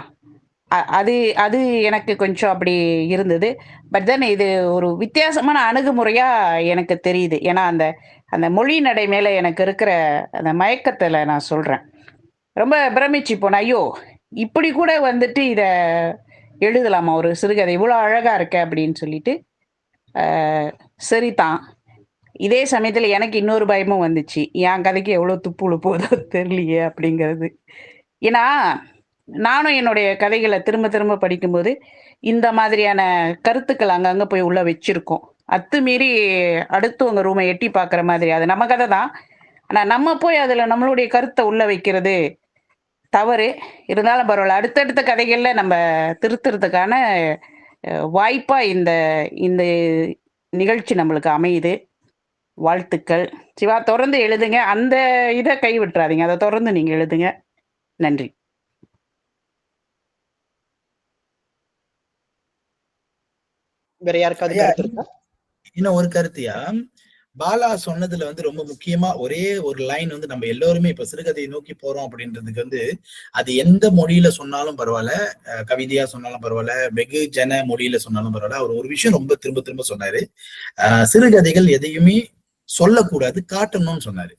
அது அது எனக்கு கொஞ்சம் அப்படி இருந்தது. பட் தென் இது ஒரு வித்தியாசமான அணுகுமுறையாக எனக்கு தெரியுது. ஏன்னா அந்த அந்த மொழி நடை மேலே எனக்கு இருக்கிற அந்த மயக்கத்தில் நான் சொல்கிறேன். ரொம்ப பிரமிச்சு போனேன். ஐயோ, இப்படி கூட வந்துட்டு இதை எழுதலாமா ஒரு சிறுகதை, இவ்வளோ அழகாக இருக்க அப்படின்னு சொல்லிட்டு. சரிதான். இதே சமயத்தில் எனக்கு இன்னொரு பயமும் வந்துச்சு, என் கதைக்கு எவ்வளோ துப்புழு போதோ தெரியலையே அப்படிங்கிறது. ஏன்னா நானும் என்னுடைய கதைகளை திரும்ப திரும்ப படிக்கும்போது இந்த மாதிரியான கருத்துக்கள் அங்கங்கே போய் உள்ள வச்சிருக்கோம். அத்துமீறி அடுத்தவங்க ரூமை எட்டி பார்க்குற மாதிரி. அது நம்ம கதை தான், ஆனால் நம்ம போய் அதில் நம்மளுடைய கருத்தை உள்ள வைக்கிறது தவறு. இருந்தாலும் பரவாயில்ல, அடுத்தடுத்த கதைகளில் நம்ம திருத்துறதுக்கான வாய்ப்பாக இந்த நிகழ்ச்சி நம்மளுக்கு அமையுது. வாழ்த்துக்கள் சிவா, தொடர்ந்து எழுதுங்க. அந்த இதை கை விட்டுறாதீங்க, அதை தொடர்ந்து நீங்கள் எழுதுங்க. நன்றி. வேற யாருக்காவது கருத்து இருக்கா? இன்னும் ஒரு கருத்தியா, பாலா சொன்னதுல வந்து ரொம்ப முக்கியமா ஒரே ஒரு லைன் வந்து, நம்ம எல்லாருமே இப்ப சிறுகதையை நோக்கி போறோம் அப்படின்றதுக்கு வந்து அது எந்த மொழியில சொன்னாலும் பரவாயில்ல, கவிதையா சொன்னாலும் பரவாயில்ல, வெகு ஜன மொழியில சொன்னாலும் பரவாயில்ல, அவர் ஒரு விஷயம் ரொம்ப திரும்ப திரும்ப சொன்னாரு. சிறுகதைகள் எதையுமே சொல்லக்கூடாது, காட்டணும்னு சொன்னாரு.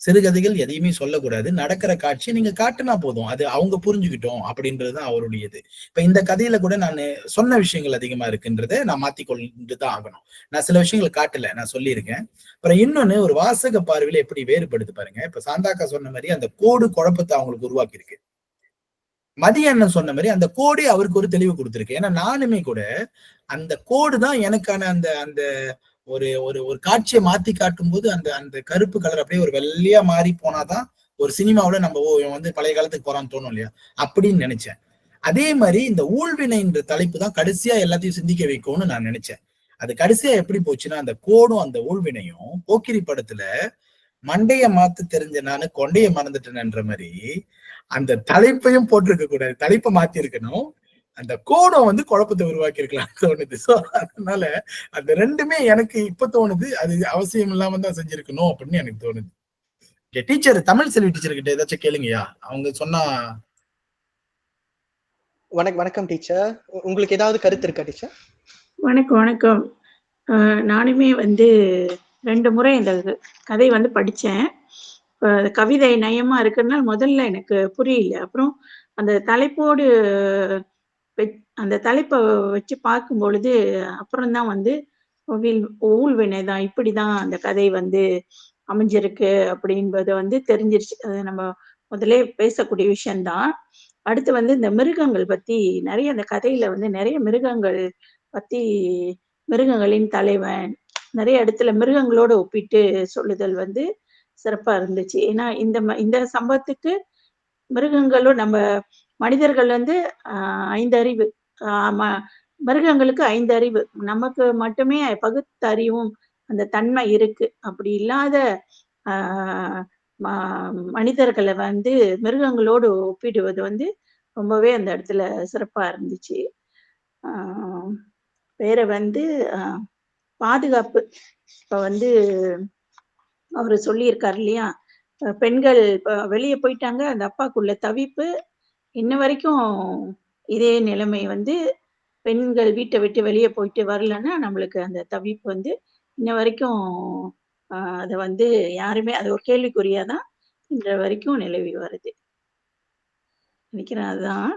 சிறுகதைகள் எதையுமே சொல்லக்கூடாது, நடக்கிற காட்சியை நீங்க காட்டினா போதும், அது அவங்க புரிஞ்சுக்கிட்டோம் அப்படின்றதுதான் அவருடையது. இப்ப இந்த கதையில கூட நான் சொன்ன விஷயங்கள் அதிகமா இருக்குன்றத நான் மாத்திக்கொண்டுதான் ஆகணும். நான் சில விஷயங்கள் காட்டல, நான் சொல்லியிருக்கேன். அப்புறம் இன்னொன்னு, ஒரு வாசக பார்வையில எப்படி வேறுபடுது பாருங்க. இப்ப சாந்தாக்கா சொன்ன மாதிரி அந்த கோடு குழப்பத்தை அவங்களுக்கு உருவாக்கி இருக்கு. மதிய அண்ணன் சொன்ன மாதிரி அந்த கோடே அவருக்கு ஒரு தெளிவு கொடுத்திருக்கு. ஏன்னா நானுமே கூட அந்த கோடு தான் எனக்கான அந்த அந்த ஒரு ஒரு ஒரு காட்சியை மாத்தி காட்டும் போது அந்த அந்த கருப்பு கலர் அப்படியே ஒரு வெள்ளையா மாறி போனாதான் ஒரு சினிமாவில நம்ம இவன் வந்து பழைய காலத்துக்கு போறான்னு தோணும் இல்லையா, அப்படின்னு நினைச்சேன். அதே மாதிரி இந்த ஊழ்வினைன்ற தலைப்பு தான் கடைசியா எல்லாத்தையும் சிந்திக்க வைக்கும்னு நான் நினைச்சேன். அது கடைசியா எப்படி போச்சுன்னா, அந்த கோடும் அந்த ஊழ்வினையும் போக்கிரி படத்துல மண்டைய மாத்து தெரிஞ்ச நானு கொண்டைய மறந்துட்டேன்ற மாதிரி அந்த தலைப்பையும் போட்டிருக்க கூடாது, தலைப்பை மாத்தி இருக்கணும். அந்த கோடம் வந்து குழப்பத்தை உருவாக்கி இருக்கலாம் தோணுது. சோ அதனால அந்த ரெண்டுமே எனக்கு இப்ப தோணுது, அது அவசியம் இல்லாம தான் செஞ்சிருக்கணும் அப்படின்னு எனக்கு தோணுது. டீச்சர், தமிழ் செல்வி டீச்சர் கிட்ட ஏதாச்சும் கேளுங்கயா, அவங்க சொன்னா. வணக்கம் டீச்சர், உங்களுக்கு ஏதாவது கருத்து இருக்கா டீச்சர்? வணக்கம். நானுமே வந்து 2 முறை இந்த கதை வந்து படித்தேன். கவிதை நயமா இருக்குன்னா முதல்ல எனக்கு புரியல. அப்புறம் அந்த தலைப்போடு அந்த தலைப்ப வச்சு பார்க்கும் பொழுது அப்புறம் தான் வந்து ஊழ்வினை தான் இப்படிதான் அந்த கதை வந்து அமைஞ்சிருக்கு அப்படின்றது வந்து தெரிஞ்சிருச்சு. அது நம்ம முதலே பேசக்கூடிய விஷயம் தான். அடுத்து வந்து இந்த மிருகங்கள் பத்தி நிறைய அந்த கதையில வந்து நிறைய மிருகங்கள் பத்தி மிருகங்களின் தலைவன் நிறைய இடத்துல மிருகங்களோட ஒப்பிட்டு சொல்லுதல் வந்து சிறப்பா இருந்துச்சு. ஏன்னா இந்த சம்பவத்துக்கு மிருகங்களும் நம்ம மனிதர்கள் வந்து 5 அறிவு. மிருகங்களுக்கு 5 அறிவு. நமக்கு மட்டுமே பகுத்தறிவும் அந்த தன்மை இருக்கு. அப்படி இல்லாத ஆ ம மனிதர்கள வந்து மிருகங்களோடு ஒப்பிடுவது வந்து ரொம்பவே அந்த இடத்துல சிறப்பா இருந்துச்சு. ஆ வேற வந்து அ பாதுகாப்பு. இப்ப வந்து அவரு சொல்லியிருக்காரு இல்லையா? பெண்கள் இப்ப வெளிய போயிட்டாங்க. அந்த அப்பாக்குள்ள தவிப்பு. இன்ன வரைக்கும் இதே நிலைமை வந்து பெண்கள் வீட்ட விட்டு வெளிய போயிட்டு வரலன்னா, நம்மளுக்கு அந்த தவிப்பு வந்து இன்ன வரைக்கும் அத வந்து யாருமே அது ஒரு கேள்விக்குறியா தான் இன்ற வரைக்கும் நிலவி வருது. நினைக்கிறேன் அதுதான்.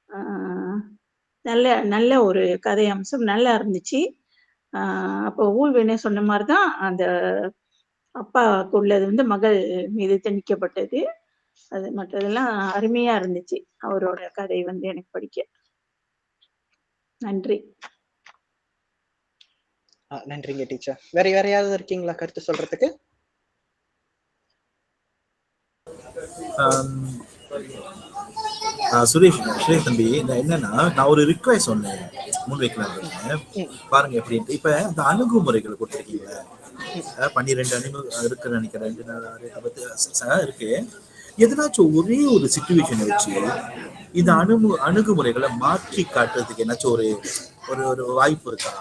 ஆ நல்ல நல்ல ஒரு கதை அம்சம் நல்லா இருந்துச்சு. ஆ அப்போ ஊழ்வினை சொன்ன மாரி தான் அந்த அப்பாவுக்கு உள்ளது வந்து மகள் மீது திணிக்கப்பட்டது. அது மற்றதெல்லாம் அருமையா இருந்துச்சு. அவரோட கதை வந்து எனக்கு படிக்க. நன்றி. நன்றிங்க டீச்சர். வேற வேற யாராவது இருக்கீங்களா கருத்து சொல்றதுக்கு? சுரேஷ் சுரேஷ் தம்பி, என்னன்னா நான் ஒரு ரிக்வெஸ்ட் ஒண்ணு முன்வைக்கலாம் பாருங்க எப்படின்ட்டு. இப்ப இந்த அணுகுமுறைகள் கொடுத்துருக்கீங்களா? 12 இருக்குன்னு நினைக்கிறேன். 2 4 இருக்கு. எதனாச்சும் ஒரே ஒரு சிச்சுவேஷன் வச்சு இந்த அணுகுமுறைகளை மாற்றி காட்டுறதுக்கு என்னாச்சும் ஒரு ஒரு ஒரு வாய்ப்பு இருக்கா?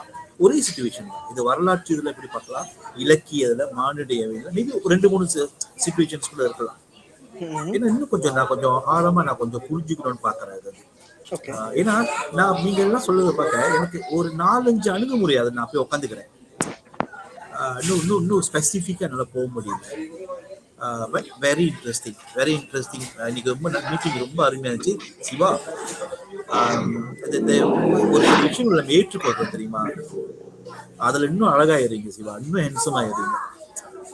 ஒரே சிச்சுவேஷன் தான். இது வரலாற்று இதுல எப்படி பார்க்கலாம், இலக்கியத்துல, மானுடையவையில மேபி ஒரு 2 3 சிச்சுவேஷன்ஸ் கூட இருக்கலாம். ஏன்னா இன்னும் கொஞ்சம் நான் கொஞ்சம் ஆழமா நான் கொஞ்சம் புரிஞ்சுக்கணும்னு பாக்குறேன் அது. ஏன்னா நான் நீங்க எல்லாம் சொல்றத பார்க்க எனக்கு ஒரு 4 5 அணுகுமுறை அதை நான் போய் உட்காந்துக்கிறேன். இன்னும் ஸ்பெசிஃபிக்கா என்னால போக முடியல. பட் வெரி இன்ட்ரெஸ்டிங் இன்னைக்கு ரொம்ப மீட்டிங் ரொம்ப அருமையா இருந்துச்சு சிவா. ஒரு விஷயங்கள் நம்ம ஏற்றுக்கொள்றோம் தெரியுமா, அதுல இன்னும் அழகாயிருங்க சிவா, இன்னும் ஹென்சம் ஆயிருங்க.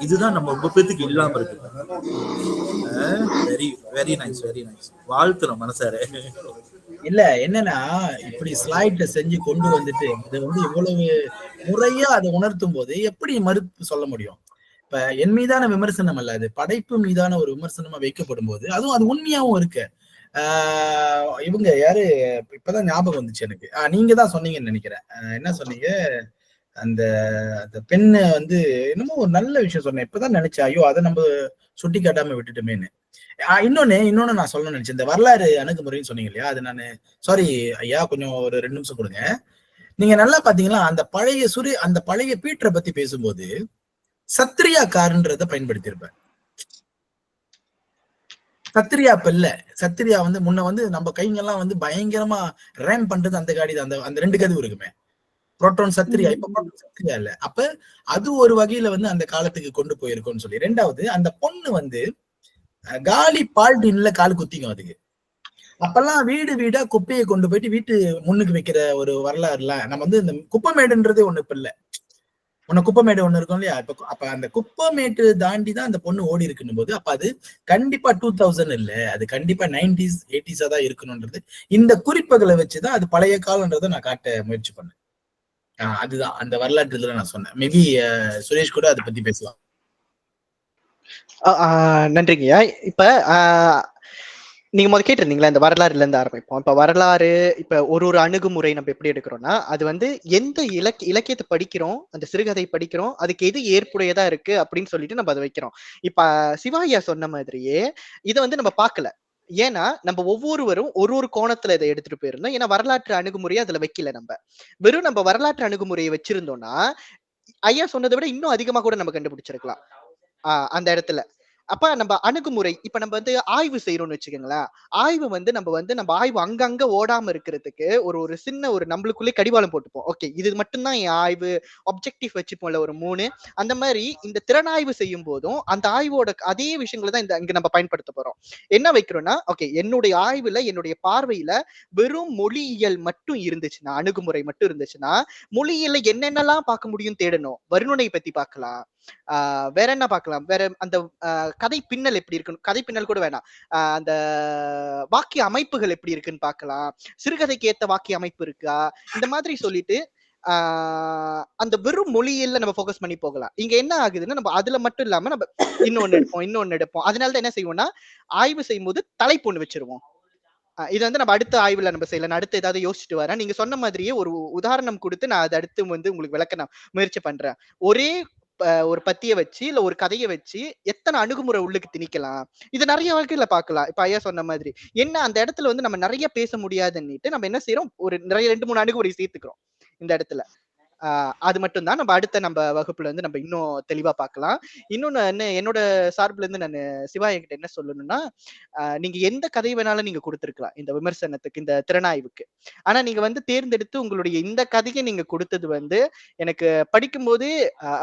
இதுதான் நம்ம ரொம்ப பேருக்கு இல்லாம இருக்கு. வெரி வெரி நைஸ் வாழ்த்துறோம் மனசார. இல்ல என்னன்னா இப்படி ஸ்லைட செஞ்சு கொண்டு வந்துட்டு அது வந்து இவ்வளவு முறையா அதை உணர்த்தும் போது எப்படி மறுப்பு சொல்ல முடியும்? இப்ப என் மீதான விமர்சனம் அல்ல, அது படைப்பு மீதான ஒரு விமர்சனமா வைக்கப்படும் போது அதுவும் அது உண்மையாவும் இருக்கு. இவங்க யாரு இப்பதான் ஞாபகம் வந்துச்சு எனக்கு. நீங்க தான் சொன்னீங்கன்னு நினைக்கிறேன். என்ன சொன்னீங்க? அந்த அந்த பெண்ணை வந்து என்னமோ ஒரு நல்ல விஷயம் சொன்னேன். இப்பதான் நினைச்சேன், ஐயோ அதை நம்ம சுட்டி காட்டாம விட்டுட்டோமேன்னு. இன்னொன்னு நான் சொல்லணும்னு நினைச்சேன். இந்த வரலாறு அணுகுமுறைன்னு சொன்னீங்க இல்லையா, அது நான் சாரி ஐயா கொஞ்சம் ஒரு 2 நிமிஷம் கொடுங்க. நீங்க நல்லா பாத்தீங்களா, அந்த பழைய பீட்டரை பத்தி பேசும்போது சத்ரியா காருன்றத பயன்படுத்தியிருப்பேன். சத்ரியா இல்ல, சத்ரியா வந்து முன்ன வந்து நம்ம கைங்கெல்லாம் வந்து பயங்கரமா ரேம் பண்றது அந்த காடி தான். அந்த 2 கதவு இருக்குமே, புரோட்டான் சத்ரியா. இப்ப புரோட்டான் சத்ரியா இல்ல. அப்ப அது ஒரு வகையில வந்து அந்த காலத்துக்கு கொண்டு போயிருக்கும்னு சொல்லி. 2வது அந்த பொண்ணு வந்து காலி பால்டின்ல கால் குத்திக்கும் அதுக்கு. அப்பெல்லாம் வீடு வீடா குப்பையை கொண்டு போயிட்டு வீட்டு முன்னுக்கு வைக்கிற ஒரு வரலாறுலாம் நம்ம வந்து இந்த குப்பமேடுன்றதே ஒண்ணு இப்ப இல்ல. குப்பமேடு ஒண்ணு இருக்கும் இல்லையா? அப்ப அந்த குப்பமேட்டு தாண்டி தான் அந்த பொண்ணு ஓடி இருக்குன்னு போது அப்ப அது கண்டிப்பா 2000 இல்ல, அது கண்டிப்பா 90s 80s தான் இருக்கணும்ன்றது இந்த குறிப்புகளை வச்சுதான் அது பழைய காலன்றதை நான் காட்ட முயற்சி பண்ணேன். அதுதான் அந்த வரலாற்றுல நான் சொன்னேன். மேபி சுரேஷ் கூட அதை பத்தி பேசலாம். நன்றிங்கய்யா. இப்ப நீங்க முதல்ல கேட்டிருந்தீங்களா, இந்த வரலாறுல இருந்து ஆரம்பிப்போம். இப்ப வரலாறு, இப்ப ஒரு அணுகுமுறை நம்ம எப்படி எடுக்கிறோம்னா, அது வந்து எந்த இலக்கியத்தை படிக்கிறோம், அந்த சிறுகதை படிக்கிறோம், அதுக்கு எது ஏற்புடையதா இருக்கு அப்படின்னு சொல்லிட்டு நம்ம அதை வைக்கிறோம். இப்ப சிவாயா சொன்ன மாதிரியே இதை வந்து நம்ம பார்க்கல. ஏன்னா நம்ம ஒவ்வொருவரும் ஒரு கோணத்துல இதை எடுத்துட்டு போயிருந்தோம். ஏன்னா வரலாற்று அணுகுமுறையை அதுல வைக்கல. வெறும் நம்ம வரலாற்று அணுகுமுறையை வச்சிருந்தோம்னா ஐயா சொன்னதை விட இன்னும் அதிகமா கூட நம்ம கண்டுபிடிச்சிருக்கலாம் அந்த இடத்துல. அப்ப நம்ம அணுகுமுறை இப்ப நம்ம வந்து ஆய்வு செய்யறோம்னு வச்சுக்கோங்களேன். ஆய்வு வந்து நம்ம ஆய்வு அங்கங்க ஓடாம இருக்கிறதுக்கு ஒரு சின்ன ஒரு நம்மளுக்குள்ளே கடிவாளம் போட்டுப்போம். ஓகே, இது மட்டும்தான் என் ஆய்வு, ஆப்ஜெக்டிவ் வச்சுப்போம்ல ஒரு 3. அந்த மாதிரி இந்த திறனாய்வு செய்யும் போதும் அந்த ஆய்வோட அதே விஷயங்களை தான் இங்க நம்ம பயன்படுத்த போறோம். என்ன வைக்கிறோம்னா, ஓகே, என்னுடைய ஆய்வுல என்னுடைய பார்வையில வெறும் மொழியியல் மட்டும் இருந்துச்சுன்னா, அணுகுமுறை மட்டும் இருந்துச்சுன்னா, மொழியியல்ல என்னென்னலாம் பார்க்க முடியும் தேடணும். வருணனை பத்தி பார்க்கலாம், வேற என்ன பார்க்கலாம், வேற அந்த கதை பின்னல் எப்படி இருக்குன்னு, கதை பின்னல் கூட வேணாம், அந்த வாக்கிய அமைப்புகள் எப்படி இருக்குன்னு பார்க்கலாம், சிறுகதைக்கு ஏத்த வாக்கிய அமைப்பு இருக்கா, இந்த மாதிரி சொல்லிட்டு அந்த வெறும் மொழியியல்ல நம்ம ஃபோக்கஸ் பண்ணி போகலாம். இங்க என்ன ஆகுதுன்னா, நம்ம அதுல மட்டும் இல்லாம நம்ம இன்னொன்னு எடுப்போம். அதனாலதான் என்ன செய்வோம்னா, ஆய்வு செய்யும் போது தலைப்பு ஒண்ணு வச்சிருவோம். இது வந்து நம்ம அடுத்த ஆய்வுல நம்ம செய்யலாம். நான் அடுத்து ஏதாவது யோசிச்சுட்டு வரேன். நீங்க சொன்ன மாதிரியே ஒரு உதாரணம் கொடுத்து நான் அதை அடுத்து வந்து உங்களுக்கு விளக்க நான் முயற்சி பண்றேன். ஒரே ஒரு பத்திய வச்சு இல்ல ஒரு கதையை வச்சு எத்தனை அணுகுமுறை உள்ளுக்கு திணிக்கலாம், இது நிறைய வகையில பார்க்கலாம். இப்ப ஐயா சொன்ன மாதிரி என்ன அந்த இடத்துல வந்து நம்ம நிறைய பேச முடியாதுன்னுட்டு நம்ம என்ன செய்யறோம், ஒரு நிறைய 2-3 அணுகுமுறை சேர்த்துக்கிறோம் இந்த இடத்துல. அது மட்டும் தான் நம்ம அடுத்த வகுப்புல வந்து நம்ம இன்னும் தெளிவா பார்க்கலாம். இன்னொன்னு என்ன, என்னோட சார்புல இருந்து நான் சிவா என்கிட்ட என்ன சொல்லணும்னா, நீங்க எந்த கதை வேணாலும் நீங்க கொடுத்திருக்கலாம் இந்த விமர்சனத்துக்கு, இந்த திறனாய்வுக்கு. ஆனா நீங்க வந்து தேர்ந்தெடுத்து உங்களுடைய இந்த கதையை நீங்க கொடுத்தது வந்து எனக்கு படிக்கும்போது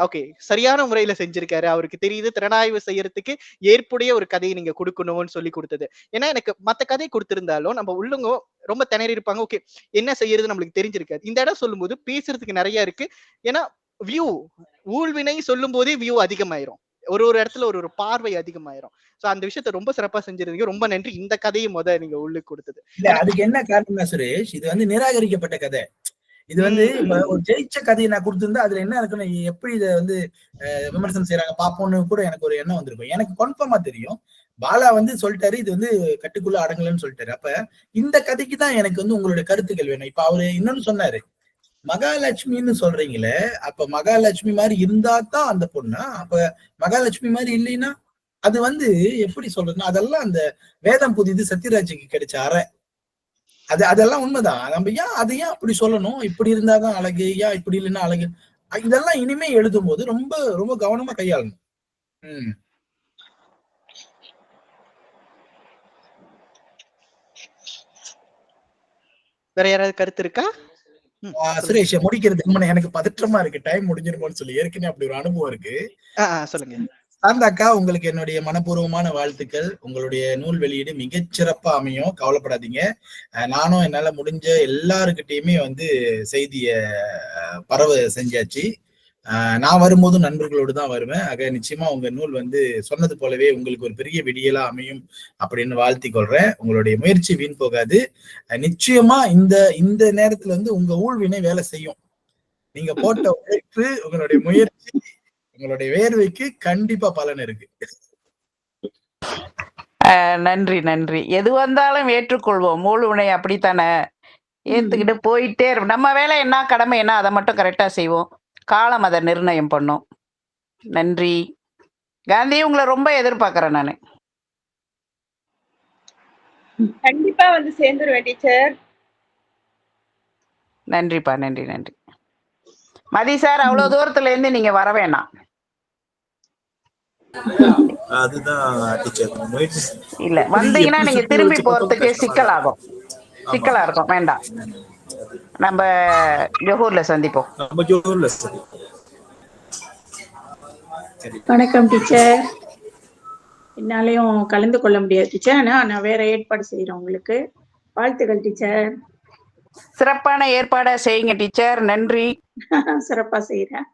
ஓகே, சரியான முறையில செஞ்சிருக்காரு, அவருக்கு தெரியுது திறனாய்வு செய்யறதுக்கு ஏற்புடைய ஒரு கதையை நீங்க கொடுக்கணும்னு சொல்லி கொடுத்தது. ஏன்னா எனக்கு மத்த கதை கொடுத்திருந்தாலும் நம்ம உள்ளவங்க ரொம்ப திணறி இருப்பாங்க. ஓகே, என்ன செய்யறது நம்மளுக்கு தெரிஞ்சிருக்காது. இந்த இடம் சொல்லும் போது பேசுறதுக்கு நிறைய இருக்கு. ஏன்னா வியூ, ஊழ்வினை சொல்லும் போதே வியூ அதிகமாயிரும், ஒரு இடத்துல ஒரு பார்வை அதிகமாயிரும். சோ அந்த விஷயத்த ரொம்ப சிறப்பா செஞ்சிருந்தீங்க, ரொம்ப நன்றி. இந்த கதையை நீங்க உள்ளுக்கு கொடுத்தது. இல்ல, அதுக்கு என்ன காரணம்னா சுரேஷ், இது வந்து நிராகரிக்கப்பட்ட கதை. இது வந்து ஒரு ஜெயிச்ச கதையை நான் கொடுத்திருந்தா அதுல என்ன இருக்குன்னு, எப்படி இதை வந்து விமர்சனம் செய்யறாங்க பாப்போம்னு கூட எனக்கு ஒரு எண்ணம் வந்திருக்கும். எனக்கு கன்ஃபார்மா தெரியும், பாலா வந்து சொல்லிட்டாரு இது வந்து கட்டுக்குள்ள அடங்கலன்னு சொல்லிட்டாரு. அப்ப இந்த கதைக்கு தான் எனக்கு வந்து உங்களுடைய கருத்துக்கள் வேணும். இப்ப அவரு இன்னொன்னு சொன்னாரு, மகாலட்சுமின்னு சொல்றீங்களே, அப்ப மகாலட்சுமி மாதிரி இருந்தா தான் அந்த பொண்ணா, அப்ப மகாலட்சுமி மாதிரி இல்லைன்னா அது வந்து எப்படி சொல்றதுன்னா, அதெல்லாம் அந்த வேதம் புதிது சத்யராஜுக்கு கிடைச்ச அறை, அதெல்லாம் உண்மைதான். நம்ம ஏன் அதை ஏன் அப்படி சொல்லணும், இப்படி இருந்தாதான் அழகு, ஏன் இப்படி இல்லைன்னா அழகு, இதெல்லாம் இனிமே எழுதும் போது ரொம்ப ரொம்ப கவனமா கையாளணும். வேற யாராவது கருத்து இருக்கா? சுரேஷ், முடிக்கிறதுக்கு முன்ன எனக்கு பதற்றமா இருக்கு, டைம் முடிஞ்சிருமோன்னு சொல்லி. ஏற்கனவே அப்படி ஒரு அனுபவம் இருக்கு. சொல்லுங்க. சாந்தாக்கா, உங்களுக்கு என்னுடைய மனப்பூர்வமான வாழ்த்துக்கள். உங்களுடைய நூல் வெளியீடு மிகச்சிறப்பா அமையும், கவலைப்படாதீங்க. நானும் என்னால முடிஞ்ச எல்லாருக்கிட்டையுமே வந்து செய்திய பரவ செஞ்சாச்சு. நான் வரும்போதும் நண்பர்களோடு தான் வருவேன். ஆக நிச்சயமா உங்க நூல் வந்து சொன்னது போலவே உங்களுக்கு ஒரு பெரிய விடியலா அமையும் அப்படின்னு வாழ்த்தி கொள்றேன். உங்களுடைய முயற்சி வீண் போகாது. நிச்சயமா இந்த நேரத்துல வந்து உங்க ஊழ்வினை வேலை செய்யும். நீங்க போட்ட உழைப்பு, உங்களுடைய முயற்சி, உங்களுடைய வேர்வைக்கு கண்டிப்பா பலன் இருக்கு. நன்றி நன்றி. எது வந்தாலும் ஏற்றுக்கொள்வோம். ஊழ்வினை அப்படித்தானே, ஏத்துக்கிட்டு போயிட்டே இருக்கும். நம்ம வேலை என்ன, கடமை என்ன, அதை மட்டும் கரெக்டா செய்வோம். காலம் அதை நிர்ணயம் பண்ணும். நன்றி காந்தி, உங்களை ரொம்ப எதிர்பார்க்கிறேன் நானு. கண்டிப்பா வந்து சேர்ந்துருவேன் டீச்சர். நன்றிப்பா, நன்றி நன்றி. மதி சார், அவ்வளவு தூரத்துல இருந்து நீங்க வர வேணாம். அதுதான் டீச்சர் முயற்சி. இல்ல, வந்தீங்கன்னா நீங்க திரும்பி போறதுக்கு சிக்கலாகும், சிக்கலா இருக்கும். வேண்டாம், நம்ம ஜோஹூர்ல சந்திப்போம். வணக்கம் டீச்சர். என்னாலையும் கலந்து கொள்ள முடியாது டீச்சர், ஆனா நான் வேற ஏற்பாடு செய்யறேன் உங்களுக்கு. வாழ்த்துக்கள் டீச்சர். சிறப்பான ஏற்பாடா செய்யுங்க டீச்சர். நன்றி. சிறப்பா செய்யறேன்.